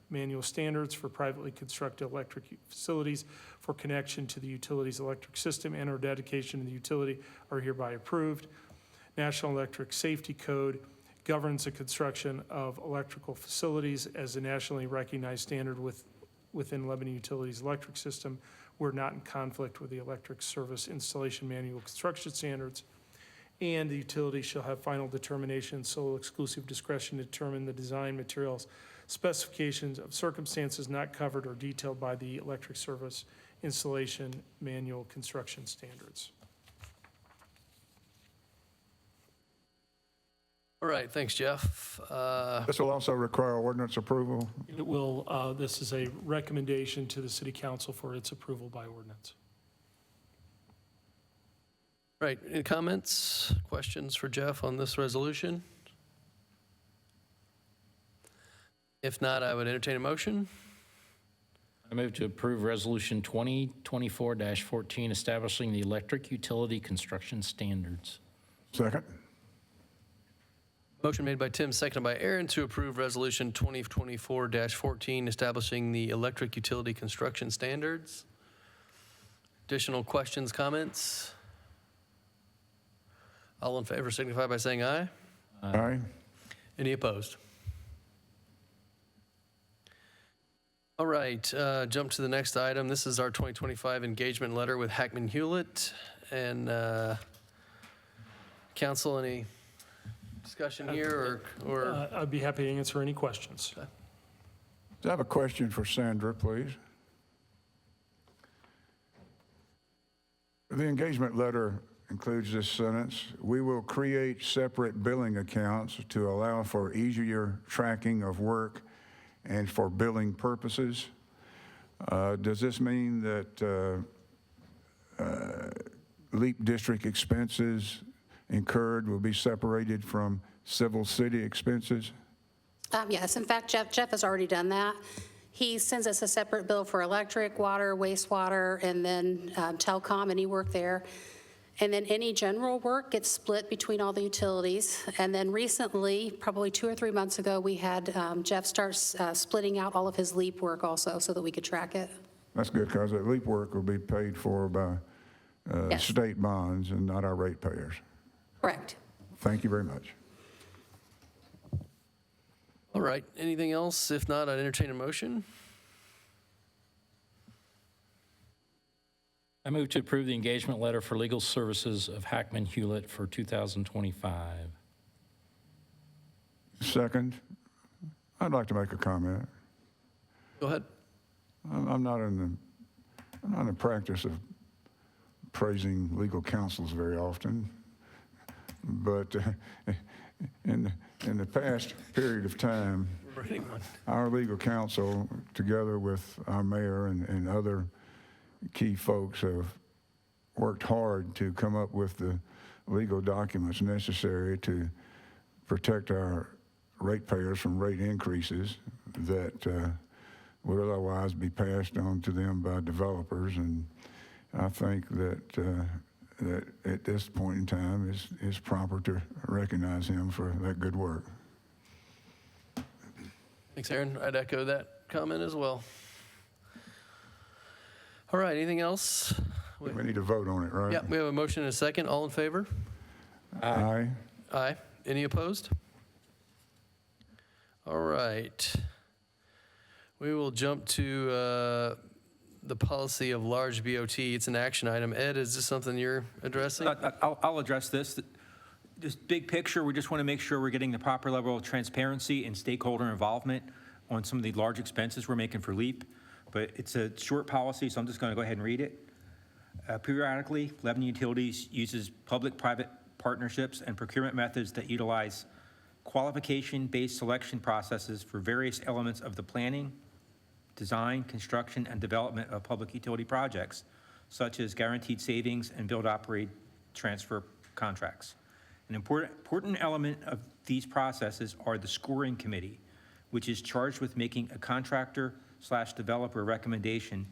S2: manual standards for privately constructed electric facilities for connection to the utility's electric system and or dedication to the utility are hereby approved. National Electric Safety Code governs the construction of electrical facilities as a nationally recognized standard within Lebanon Utilities electric system. We're not in conflict with the electric service installation manual construction standards. And the utility shall have final determination, sole exclusive discretion to determine the design, materials, specifications of circumstances not covered or detailed by the electric service installation manual construction standards.
S1: All right, thanks, Jeff.
S4: This will also require ordinance approval.
S2: It will, this is a recommendation to the City Council for its approval by ordinance.
S1: Right, any comments, questions for Jeff on this resolution? If not, I would entertain a motion.
S3: I move to approve Resolution 2024-14, establishing the electric utility construction standards.
S4: Second.
S1: Motion made by Tim, seconded by Aaron to approve Resolution 2024-14, establishing the electric utility construction standards. Additional questions, comments? All in favor signify by saying aye.
S4: Aye.
S1: Any opposed? All right, jump to the next item. This is our 2025 engagement letter with Hackman Hewlett. And council, any discussion here or?
S2: I'd be happy to answer any questions.
S4: I have a question for Sandra, please. The engagement letter includes this sentence: we will create separate billing accounts to allow for easier tracking of work and for billing purposes. Does this mean that LEAP district expenses incurred will be separated from civil city expenses?
S5: Yes, in fact, Jeff has already done that. He sends us a separate bill for electric, water, wastewater, and then telecom, any work there. And then any general work gets split between all the utilities. And then recently, probably 2 or 3 months ago, we had Jeff start splitting out all of his LEAP work also so that we could track it.
S4: That's good, because that LEAP work will be paid for by
S5: Yes.
S4: state bonds and not our ratepayers.
S5: Correct.
S4: Thank you very much.
S1: All right, anything else? If not, I'd entertain a motion.
S3: I move to approve the engagement letter for legal services of Hackman Hewlett for 2025.
S4: Second, I'd like to make a comment.
S1: Go ahead.
S4: I'm not in the practice of praising legal counsels very often, but in the past period of time, our legal counsel, together with our mayor and other key folks, have worked hard to come up with the legal documents necessary to protect our ratepayers from rate increases that would otherwise be passed on to them by developers. And I think that at this point in time is proper to recognize him for that good work.
S1: Thanks, Aaron. I'd echo that comment as well. All right, anything else?
S4: We need to vote on it, right?
S1: Yeah, we have a motion and a second. All in favor?
S4: Aye.
S1: Aye. Any opposed? All right. We will jump to the policy of large BOT. It's an action item. Ed, is this something you're addressing?
S7: I'll address this. This big picture, we just want to make sure we're getting the proper level of transparency and stakeholder involvement on some of the large expenses we're making for LEAP. But it's a short policy, so I'm just going to go ahead and read it. Periodically, Lebanon Utilities uses public-private partnerships and procurement methods that utilize qualification-based selection processes for various elements of the planning, design, construction, and development of public utility projects, such as guaranteed savings and build, operate, transfer contracts. An important element of these processes are the scoring committee, which is charged with making a contractor/developer recommendation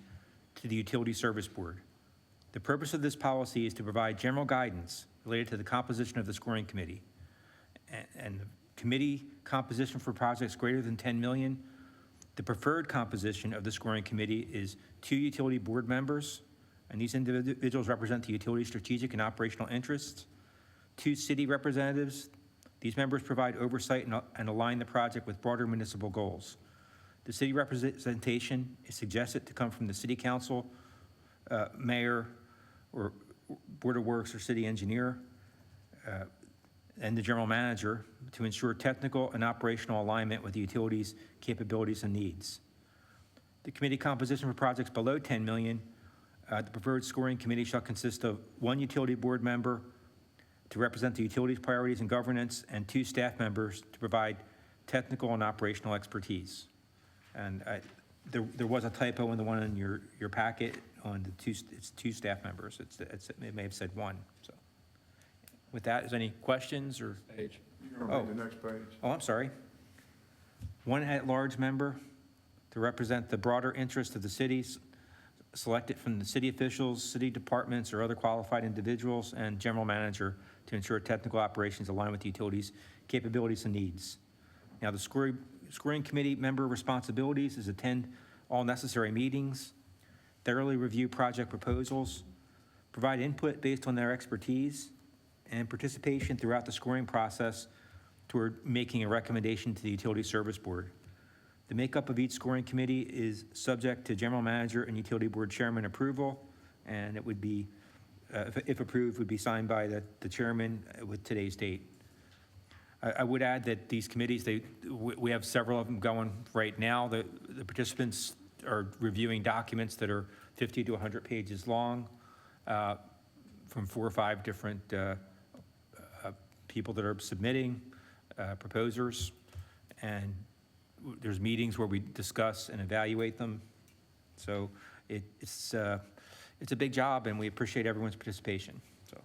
S7: to the Utility Service Board. The purpose of this policy is to provide general guidance related to the composition of the scoring committee. And the committee composition for projects greater than 10 million, the preferred composition of the scoring committee is 2 utility board members, and these individuals represent the utility strategic and operational interests. 2 city representatives. These members provide oversight and align the project with broader municipal goals. The city representation is suggested to come from the city council, mayor, or board of works or city engineer, and the general manager to ensure technical and operational alignment with the utilities' capabilities and needs. The committee composition for projects below 10 million, the preferred scoring committee shall consist of 1 utility board member to represent the utilities' priorities and governance, and 2 staff members to provide technical and operational expertise. And there was a typo in the one in your packet on the 2, it's 2 staff members. It may have said 1, so. With that, is there any questions or?
S3: Page.
S4: You're going to read the next page.
S7: Oh, I'm sorry. 1 at-large member to represent the broader interests of the cities, selected from the city officials, city departments, or other qualified individuals, and general manager to ensure technical operations align with the utilities' capabilities and needs. Now, the scoring committee member responsibilities is attend all necessary meetings, thoroughly review project proposals, provide input based on their expertise, and participation throughout the scoring process toward making a recommendation to the Utility Service Board. The makeup of each scoring committee is subject to general manager and utility board chairman approval, and it would be, if approved, would be signed by the chairman with today's date. I would add that these committees, we have several of them going right now. The participants are reviewing documents that are 50 to 100 pages long from 4 or 5 different people that are submitting, proposers, and there's meetings where we discuss and evaluate them. So it's a big job, and we appreciate everyone's participation. So.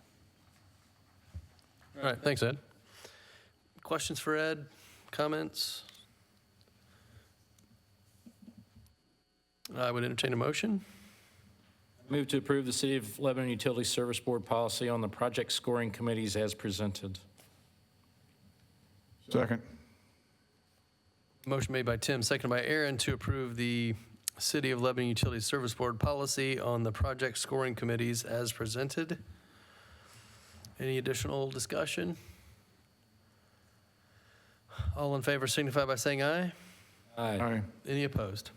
S1: All right, thanks, Ed. Questions for Ed? Comments? I would entertain a motion.
S3: Move to approve the City of Lebanon Utility Service Board policy on the project scoring committees as presented.
S4: Second.
S1: Motion made by Tim, seconded by Aaron to approve the City of Lebanon Utility Service Board policy on the project scoring committees as presented. Any additional discussion? All in favor signify by saying aye.
S4: Aye.
S1: Any opposed?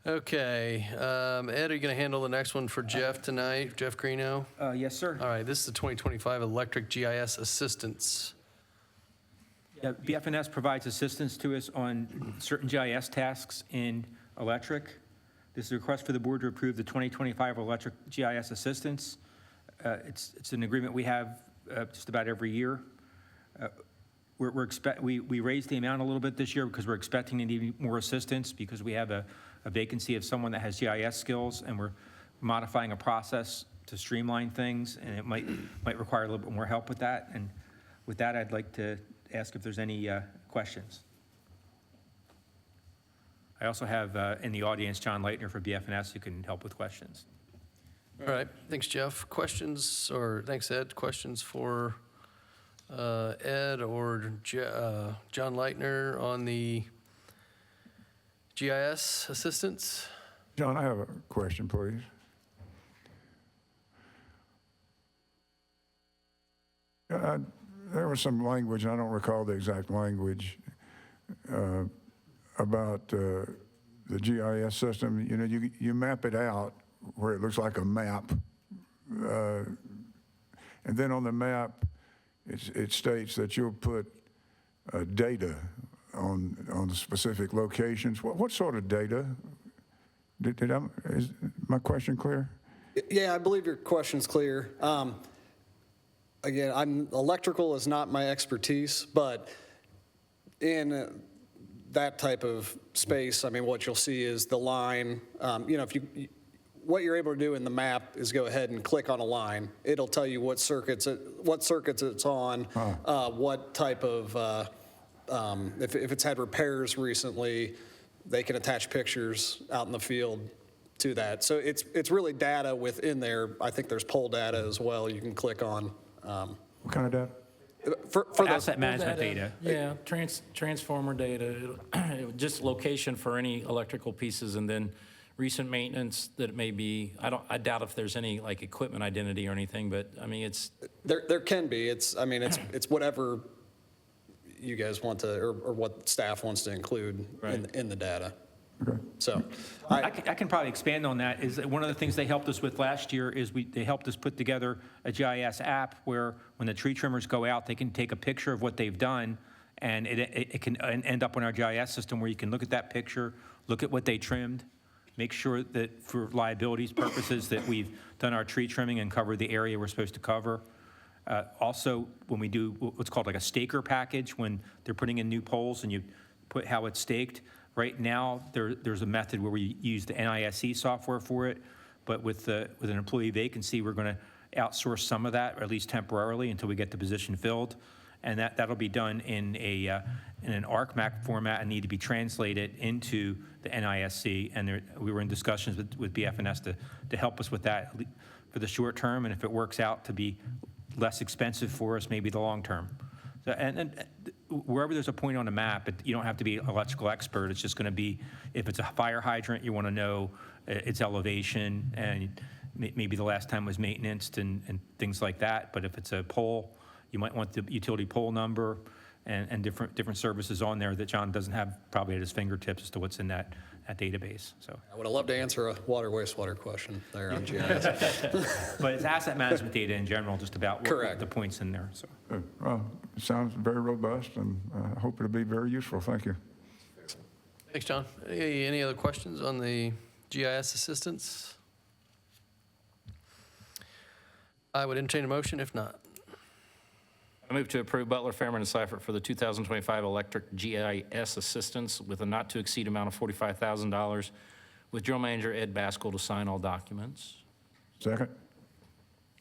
S1: Okay, Ed, are you going to handle the next one for Jeff tonight, Jeff Greeno?
S7: Yes, sir.
S1: All right, this is the 2025 Electric GIS Assistance.
S7: Yeah, BFNS provides assistance to us on certain GIS tasks in electric. This is a request for the board to approve the 2025 Electric GIS Assistance. It's an agreement we have just about every year. We raised the amount a little bit this year because we're expecting to need more assistance because we have a vacancy of someone that has GIS skills, and we're modifying a process to streamline things, and it might require a little bit more help with that. And with that, I'd like to ask if there's any questions. I also have in the audience John Leitner for BFNS who can help with questions.
S1: All right, thanks, Jeff. Questions, or thanks, Ed. Questions for Ed or John Leitner on the GIS assistance?
S4: John, I have a question, please. There was some language, and I don't recall the exact language, about the GIS system. You know, you map it out where it looks like a map. And then on the map, it states that you'll put data on the specific locations. What sort of data? Is my question clear?
S9: Yeah, I believe your question's clear. Again, electrical is not my expertise, but in that type of space, I mean, what you'll see is the line. You know, what you're able to do in the map is go ahead and click on a line. It'll tell you what circuits it's on, what type of, if it's had repairs recently, they can attach pictures out in the field to that. So it's really data within there. I think there's pole data as well you can click on.
S4: What kind of data?
S9: For the
S7: Asset management data.
S3: Yeah, transformer data, just location for any electrical pieces, and then recent maintenance that it may be. I doubt if there's any like equipment identity or anything, but I mean, it's.
S9: There can be. It's whatever you guys want to, or what staff wants to include in the data.
S4: Okay.
S9: So
S7: I can probably expand on that. Is that one of the things they helped us with last year is they helped us put together a GIS app where when the tree trimmers go out, they can take a picture of what they've done, and it can end up on our GIS system where you can look at that picture, look at what they trimmed, make sure that for liabilities purposes that we've done our tree trimming and covered the area we're supposed to cover. Also, when we do what's called like a staker package, when they're putting in new poles and you put how it's staked. Right now, there's a method where we use the NISE software for it, but with an employee vacancy, we're going to outsource some of that, or at least temporarily, until we get the position filled. And that'll be done in an ArcMap format and need to be translated into the NISC. And we were in discussions with BFNS to help us with that for the short term, and if it works out to be less expensive for us, maybe the long term. So, and wherever there's a point on the map, you don't have to be an electrical expert. It's just going to be, if it's a fire hydrant, you want to know its elevation, and maybe the last time was maintenance and things like that. But if it's a pole, you might want the utility pole number and different services on there that John doesn't have probably at his fingertips as to what's in that database. So
S9: I would have loved to answer a water wastewater question there on GIS.
S7: but it's asset management data in general, just about
S9: Correct.
S7: the points in there. So.
S4: Well, it sounds very robust, and I hope it'll be very useful. Thank you.
S1: Thanks, John. Any other questions on the GIS assistance? I would entertain a motion if not.
S3: I move to approve Butler, Fairman, and Seifert for the 2025 electric GIS assistance with a not-to-exceed amount of $45,000, with General Manager Ed Baskell to sign all documents.
S4: Second?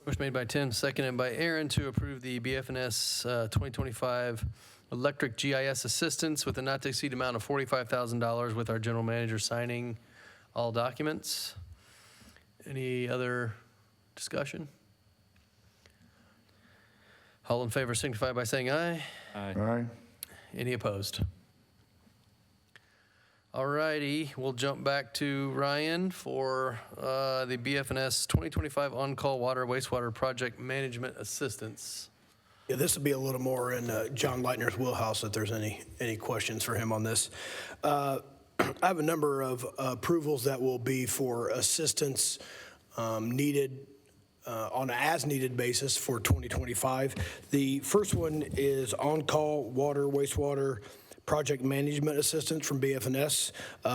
S1: Motion made by Tim, seconded by Aaron to approve the BFNS 2025 electric GIS assistance with a not-to-exceed amount of $45,000, with our general manager signing all documents. Any other discussion? All in favor signify by saying aye.
S4: Aye.
S1: Any opposed? All righty, we'll jump back to Ryan for the BFNS 2025 on-call water wastewater project management assistance.
S8: Yeah, this will be a little more in John Leitner's wheelhouse if there's any questions for him on this. I have a number of approvals that will be for assistance needed on an as-needed basis for 2025. The first one is on-call water, wastewater project management assistance from BFNS.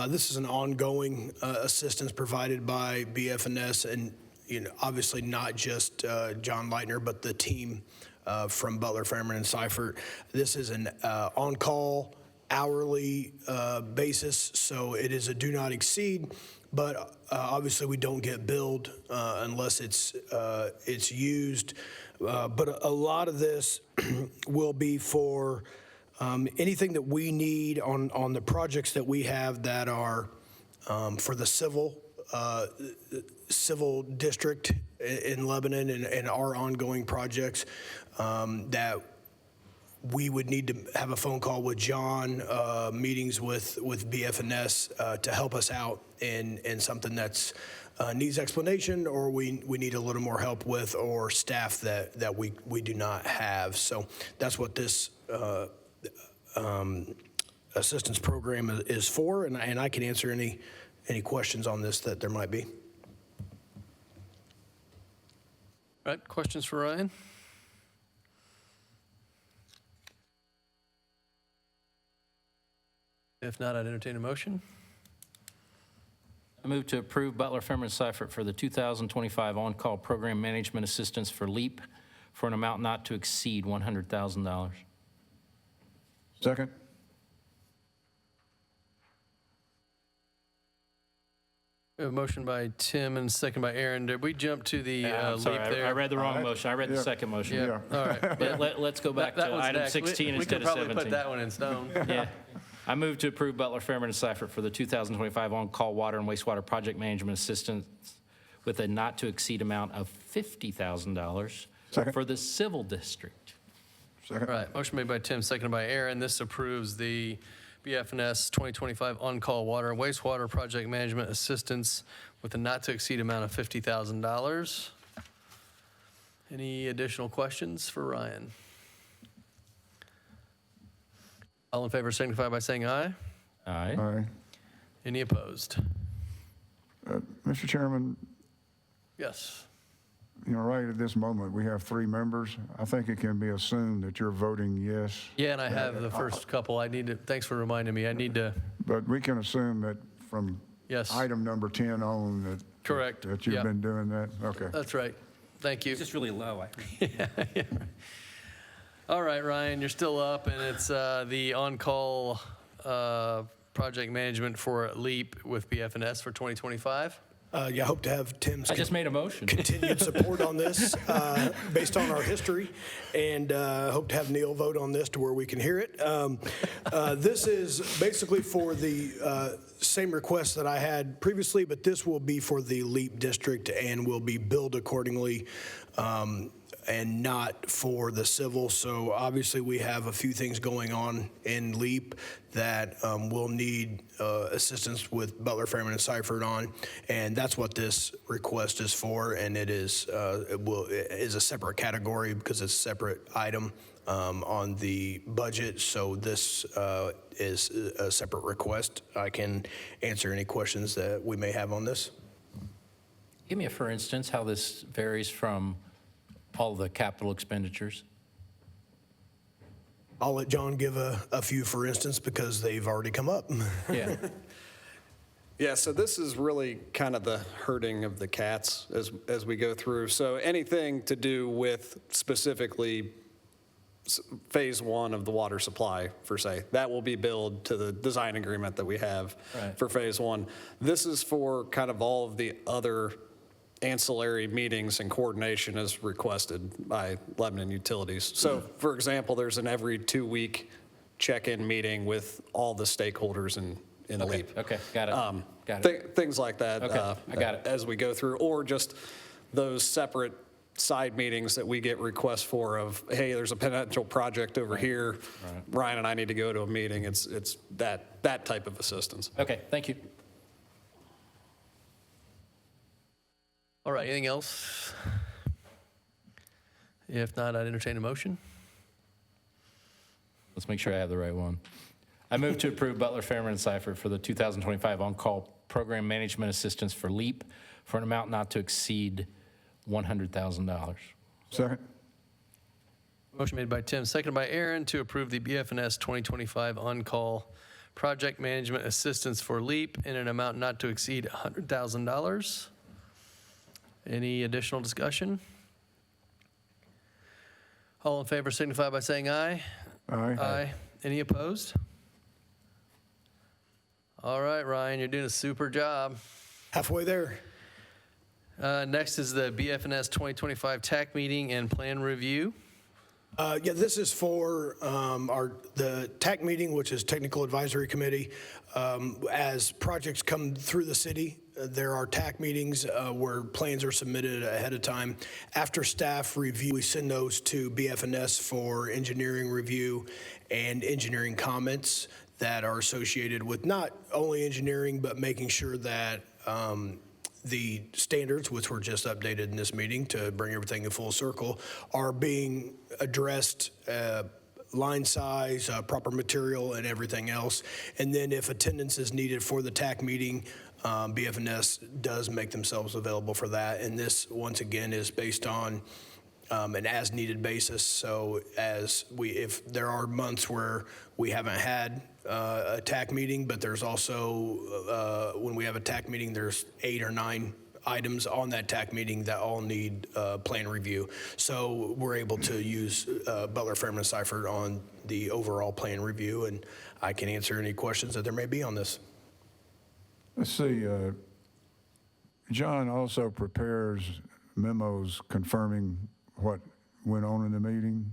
S8: This is an ongoing assistance provided by BFNS, and obviously not just John Leitner, but the team from Butler, Fairman, and Seifert. This is an on-call hourly basis, so it is a do not exceed. But obviously, we don't get billed unless it's used. But a lot of this will be for anything that we need on the projects that we have that are for the civil district in Lebanon and our ongoing projects that we would need to have a phone call with John, meetings with BF&S to help us out in something that's needs explanation, or we need a little more help with, or staff that we do not have. So that's what this assistance program is for, and I can answer any questions on this that there might be.
S1: All right, questions for Ryan? If not, I'd entertain a motion.
S3: I move to approve Butler, Furman, and Seifert for the 2025 on-call program management assistance for LEAP for an amount not to exceed $100,000.
S4: Second?
S1: We have a motion by Tim and a second by Aaron. Did we jump to the
S3: I'm sorry,
S1: LEAP there?
S3: I read the wrong motion. I read the
S4: Yeah.
S3: second motion.
S1: Yeah, all right.
S3: Let's go back
S1: That
S3: to
S1: one's
S3: item
S1: next.
S3: 16
S1: We
S3: instead
S1: could
S3: of
S1: probably
S3: 17.
S1: put that one in stone.
S3: Yeah. I move to approve Butler, Fairman, and Seifert for the 2025 on-call water and wastewater project management assistance with a not-to-exceed amount of $50,000
S4: Second.
S3: for the civil district.
S4: Second?
S1: All right, motion made by Tim, seconded by Aaron. This approves the BF&S 2025 on-call water and wastewater project management assistance with a not-to-exceed amount of $50,000. Any additional questions for Ryan? All in favor signify by saying aye.
S3: Aye.
S4: Aye.
S1: Any opposed?
S4: Mr. Chairman,
S1: Yes.
S4: right at this moment, we have 3 members. I think it can be assumed that you're voting yes,
S1: Yeah, and I have the first couple. I need to, thanks for reminding me. I need to,
S4: but we can assume that from
S1: yes,
S4: item number 10 on that.
S1: Correct.
S4: That you've
S1: Yep.
S4: been doing that? Okay.
S1: that's right. Thank you.
S7: It's just really low. I heard.
S1: All right, Ryan, you're still up, and it's the on-call project management for LEAP with BF&S for 2025.
S8: Yeah, I hope to have Tim's
S3: I just made a motion.
S8: continued support on this based on our history, and hope to have Neil vote on this to where we can hear it. This is basically for the same request that I had previously, but this will be for the LEAP district and will be billed accordingly, and not for the civil. So obviously we have a few things going on in LEAP that will need assistance with Butler, Fairman, and Seifert on, and that's what this request is for. And it is it is a separate category because it's a separate item on the budget. So this is a separate request. I can answer any questions that we may have on this.
S3: Give me a for instance how this varies from all the capital expenditures.
S8: I'll let John give a few, for instance, because they've already come up.
S3: Yeah.
S9: Yeah, so this is really kind of the herding of the cats as we go through. So anything to do with specifically phase 1 of the water supply, per se, that will be billed to the design agreement that we have
S3: Right.
S9: for phase 1. This is for kind of all of the other ancillary meetings and coordination as requested by Lebanon Utilities. So, for example, there's an every 2-week check-in meeting with all the stakeholders in LEAP.
S3: Okay, got it. Got it.
S9: Things like that.
S3: Okay, I got it.
S9: As we go through, or just those separate side meetings that we get requests for of, hey, there's a potential project over here. Ryan and I need to go to a meeting. It's that type of assistance.
S3: Okay, thank you.
S1: All right, anything else? If not, I'd entertain a motion.
S3: Let's make sure I have the right one. I move to approve Butler, Fairman, and Seifert for the 2025 on-call program management assistance for LEAP for an amount not to exceed $100,000.
S4: Second?
S1: Motion made by Tim, seconded by Aaron to approve the BF&S 2025 on-call project management assistance for LEAP in an amount not to exceed $100,000. Any additional discussion? All in favor signify by saying aye.
S4: Aye.
S1: Aye. Any opposed? All right, Ryan, you're doing a super job.
S8: Halfway there.
S1: Next is the BF&S 2025 TAC meeting and plan review.
S8: Yeah, this is for the TAC meeting, which is Technical Advisory Committee. As projects come through the city, there are TAC meetings where plans are submitted ahead of time. After staff review, we send those to BFNS for engineering review and engineering comments that are associated with not only engineering, but making sure that the standards, which were just updated in this meeting to bring everything in full circle, are being addressed, line size, proper material, and everything else. And then if attendance is needed for the TAC meeting, BFNS does make themselves available for that. And this, once again, is based on an as-needed basis. So if there are months where we haven't had a TAC meeting, but there's also, when we have a TAC meeting, there's 8 or 9 items on that TAC meeting that all need plan review. So we're able to use Butler, Fairman, Seifert on the overall plan review, and I can answer any questions that there may be on this.
S4: Let's see, John also prepares memos confirming what went on in the meeting?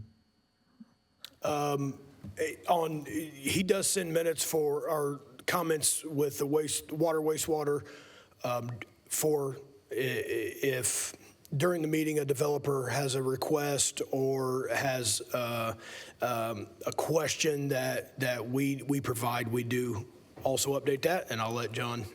S8: He does send minutes for our comments with the wastewater, for if during the meeting a developer has a request or has a question that we provide, we do also update that, and I'll let John.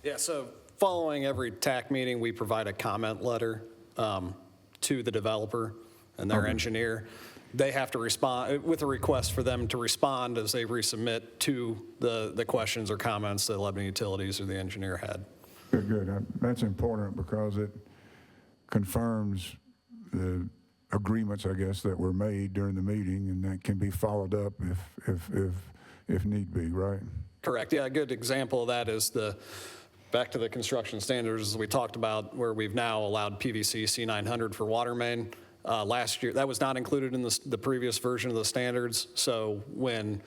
S9: Yeah, so following every TAC meeting, we provide a comment letter to the developer and their engineer. They have to respond with a request for them to respond as they resubmit to the questions or comments that Lebanon Utilities or the engineer had.
S4: Good. That's important because it confirms the agreements, I guess, that were made during the meeting, and that can be followed up if need be, right?
S9: Correct. Yeah, a good example of that is back to the construction standards we talked about, where we've now allowed PVC C900 for water main. Last year, that was not included in the previous version of the standards. So when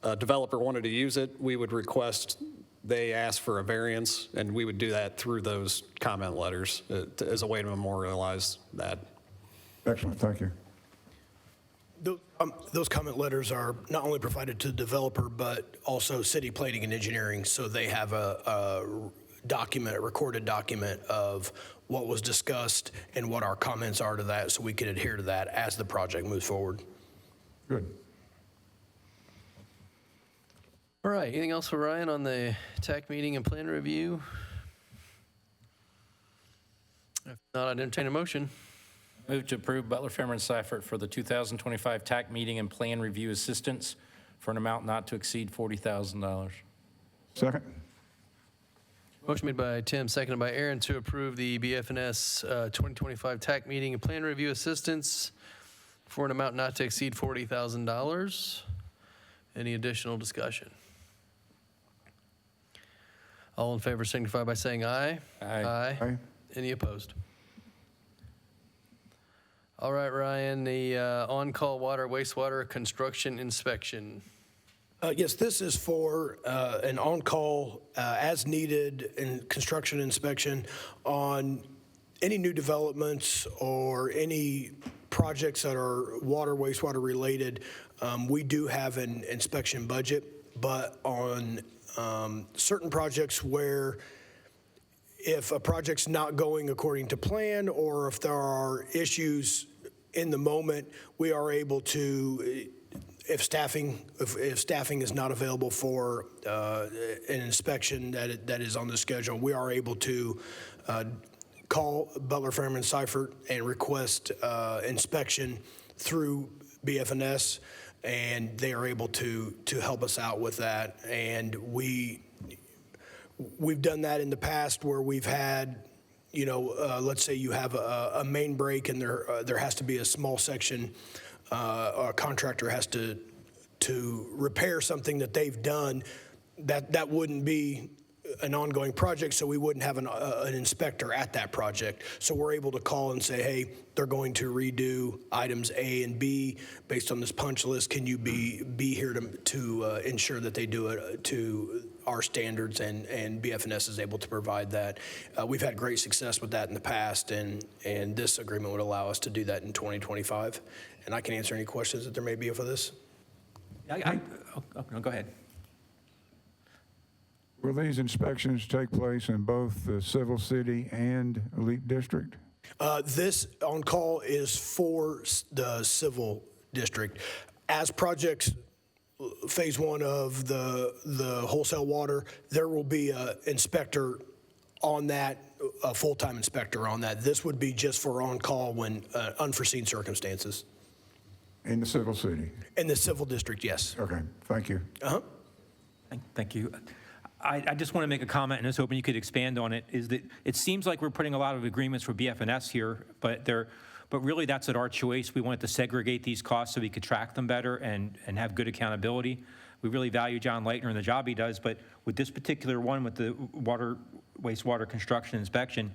S9: a developer wanted to use it, we would request they ask for a variance, and we would do that through those comment letters as a way to memorialize that.
S4: Excellent, thank you.
S8: Those comment letters are not only provided to the developer, but also city planning and engineering, so they have a recorded document of what was discussed and what our comments are to that, so we can adhere to that as the project moves forward.
S4: Good.
S1: All right, anything else for Ryan on the TAC meeting and plan review? If not, I'd entertain a motion.
S3: Move to approve Butler, Fairman, Seifert for the 2025 TAC meeting and plan review assistance for an amount not to exceed $40,000.
S4: Second?
S1: Motion made by Tim, seconded by Aaron to approve the BFNS 2025 TAC meeting and plan review assistance for an amount not to exceed $40,000. Any additional discussion? All in favor signify by saying aye.
S3: Aye.
S4: Aye.
S1: Any opposed? All right, Ryan, the on-call water, wastewater construction inspection.
S8: Yes, this is for an on-call, as-needed construction inspection on any new developments or any projects that are water, wastewater related. We do have an inspection budget, but on certain projects where if a project's not going according to plan, or if there are issues in the moment, we are able to, if staffing is not available for an inspection that is on the schedule, we are able to call Butler, Fairman, Seifert and request inspection through BFNS, and they are able to help us out with that. And we've done that in the past where we've had, let's say you have a main break and there has to be a small section, a contractor has to repair something that they've done, that wouldn't be an ongoing project, so we wouldn't have an inspector at that project. So we're able to call and say, hey, they're going to redo items A and B based on this punch list. Can you be here to ensure that they do it to our standards, and BFNS is able to provide that. We've had great success with that in the past, and this agreement would allow us to do that in 2025. And I can answer any questions that there may be for this.
S7: No, go ahead.
S4: Will these inspections take place in both the Civil City and Elite District?
S8: This on-call is for the civil district. As projects, phase one of the wholesale water, there will be an inspector on that, a full-time inspector on that. This would be just for on-call when unforeseen circumstances.
S4: In the Civil City?
S8: In the civil district, yes.
S4: Okay, thank you.
S7: Thank you. I just want to make a comment, and I was hoping you could expand on it, is that it seems like we're putting a lot of agreements for BF&S here, but really that's at our choice. We wanted to segregate these costs so we could track them better and have good accountability. We really value John Leitner and the job he does, but with this particular one, with the wastewater construction inspection,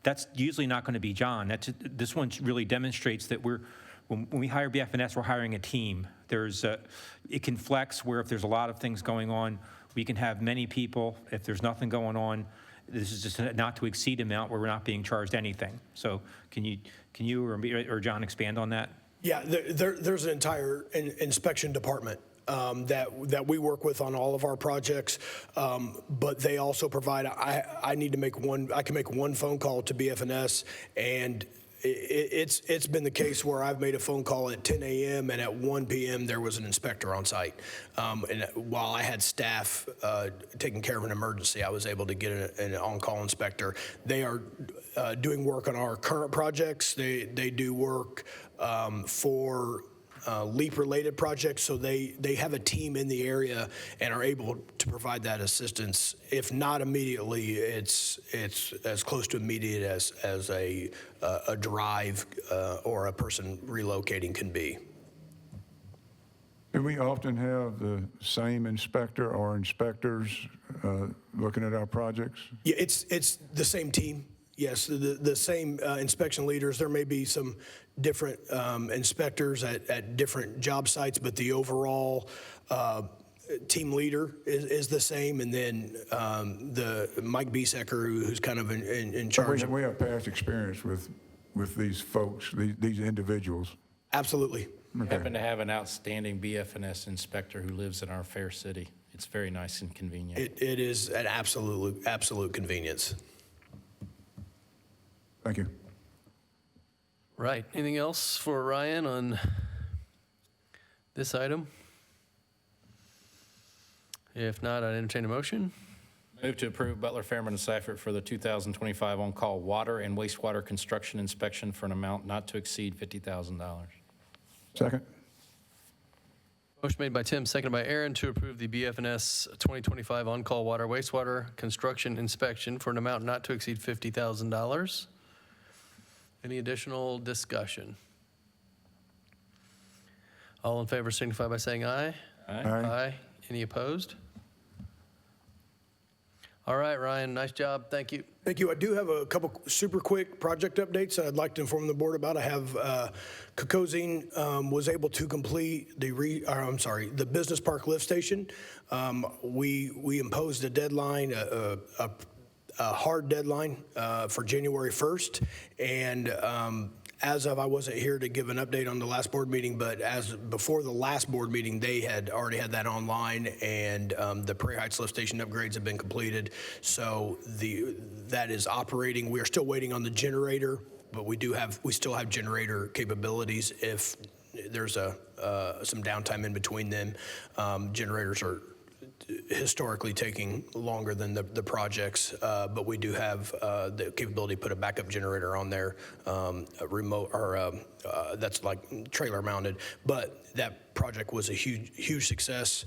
S7: that's usually not going to be John. This one really demonstrates that when we hire BF&S, we're hiring a team. It can flex where if there's a lot of things going on, we can have many people. If there's nothing going on, this is just a not to exceed amount where we're not being charged anything. So can you or John expand on that?
S8: Yeah, there's an entire inspection department that we work with on all of our projects, but they also provide. I can make one phone call to BF&S, and it's been the case where I've made a phone call at 10 a.m. and at 1 p.m. there was an inspector on site. And while I had staff taking care of an emergency, I was able to get an on-call inspector. They are doing work on our current projects. They do work for LEAP-related projects, so they have a team in the area and are able to provide that assistance. If not immediately, it's as close to immediate as a drive or a person relocating can be.
S4: Do we often have the same inspector or inspectors looking at our projects?
S8: Yeah, it's the same team. Yes, the same inspection leaders. There may be some different inspectors at different job sites, but the overall team leader is the same. And then the Mike Biesecker, who's kind of in charge.
S4: We have past experience with these folks, these individuals.
S8: Absolutely.
S3: We happen to have an outstanding BF&S inspector who lives in our fair city. It's very nice and convenient.
S8: It is an absolute convenience.
S4: Thank you.
S1: Right. Anything else for Ryan on this item? If not, I'd entertain a motion.
S3: Move to approve Butler, Fairman, and Seifert for the 2025 on-call water and wastewater construction inspection for an amount not to exceed $50,000.
S4: Second.
S1: Motion made by Tim, seconded by Aaron to approve the BF&S 2025 on-call water wastewater construction inspection for an amount not to exceed $50,000. Any additional discussion? All in favor signify by saying aye.
S4: Aye.
S1: Any opposed? All right, Ryan, nice job. Thank you.
S8: Thank you. I do have a couple super quick project updates that I'd like to inform the board about. I have Kokosing was able to complete the business park lift station. We imposed a deadline, a hard deadline for January 1st, and as of, I wasn't here to give an update on the last board meeting, but as before the last board meeting, they had already had that online, and the Prairie Heights lift station upgrades have been completed. So that is operating. We are still waiting on the generator, but we still have generator capabilities if there's some downtime in between them. Generators are historically taking longer than the projects, but we do have the capability to put a backup generator on there, remote or that's like trailer mounted. But that project was a huge success.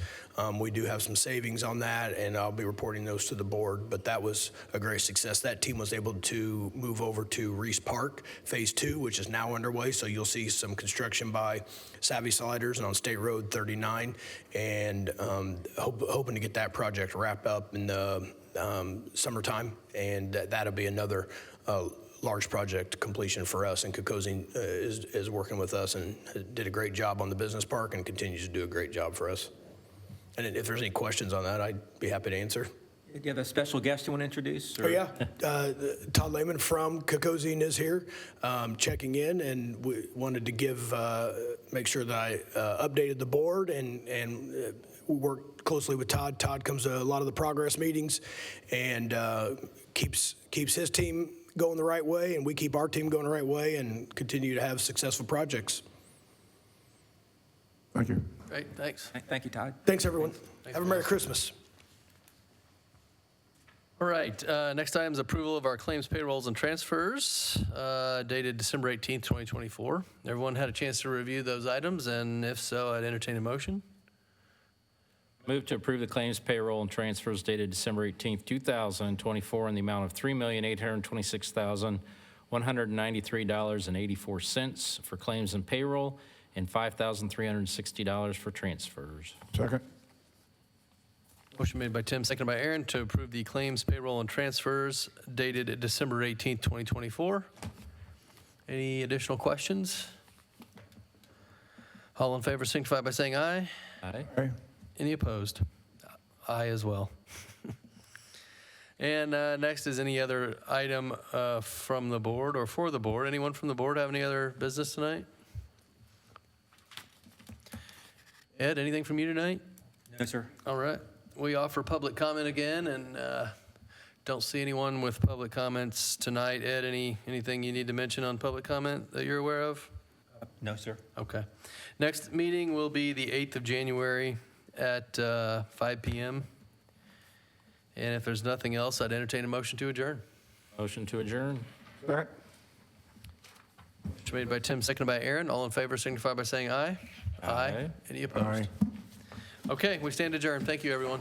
S8: We do have some savings on that, and I'll be reporting those to the board. But that was a great success. That team was able to move over to Reese Park Phase 2, which is now underway. So you'll see some construction by Savvy Sliders and on State Road 39, and hoping to get that project wrapped up in the summertime, and that'll be another large project completion for us. And Kokosing is working with us and did a great job on the business park and continues to do a great job for us. And if there's any questions on that, I'd be happy to answer.
S7: Do you have a special guest you want to introduce?
S8: Oh,
S7: or-
S8: yeah. Todd Lehman from Kokosine is here, checking in, and we wanted to make sure that I updated the board and we worked closely with Todd. Todd comes to a lot of the progress meetings and keeps his team going the right way, and we keep our team going the right way and continue to have successful projects.
S4: Thank you.
S1: Great, thanks.
S7: Thank you, Todd.
S8: Thanks, everyone. Have a Merry Christmas.
S1: All right, next item is approval of our claims, payrolls, and transfers dated December 18th, 2024. Everyone had a chance to review those items, and if so, I'd entertain a motion.
S3: Move to approve the claims, payroll, and transfers dated December 18th, 2024 in the amount of $3,826,193.84 for claims and payroll and $5,360 for transfers.
S4: Second?
S1: Motion made by Tim, seconded by Aaron to approve the claims, payroll, and transfers dated December 18th, 2024. Any additional questions? All in favor signify by saying aye.
S3: Aye.
S4: Aye.
S1: Any opposed? Aye as well. And next is any other item from the board or for the board. Anyone from the board have any other business tonight? Ed, anything from you tonight?
S7: No, sir.
S1: All right. We offer public comment again, and don't see anyone with public comments tonight. Ed, anything you need to mention on public comment that you're aware of?
S7: No, sir.
S1: Okay. Next meeting will be the 8th of January at 5 p.m. And if there's nothing else, I'd entertain a motion to adjourn.
S3: Motion to adjourn.
S4: Second?
S1: Motion made by Tim, seconded by Aaron. All in favor signify by saying aye.
S3: Aye.
S1: Any opposed?
S4: Aye.
S1: Okay, we stand adjourned. Thank you, everyone.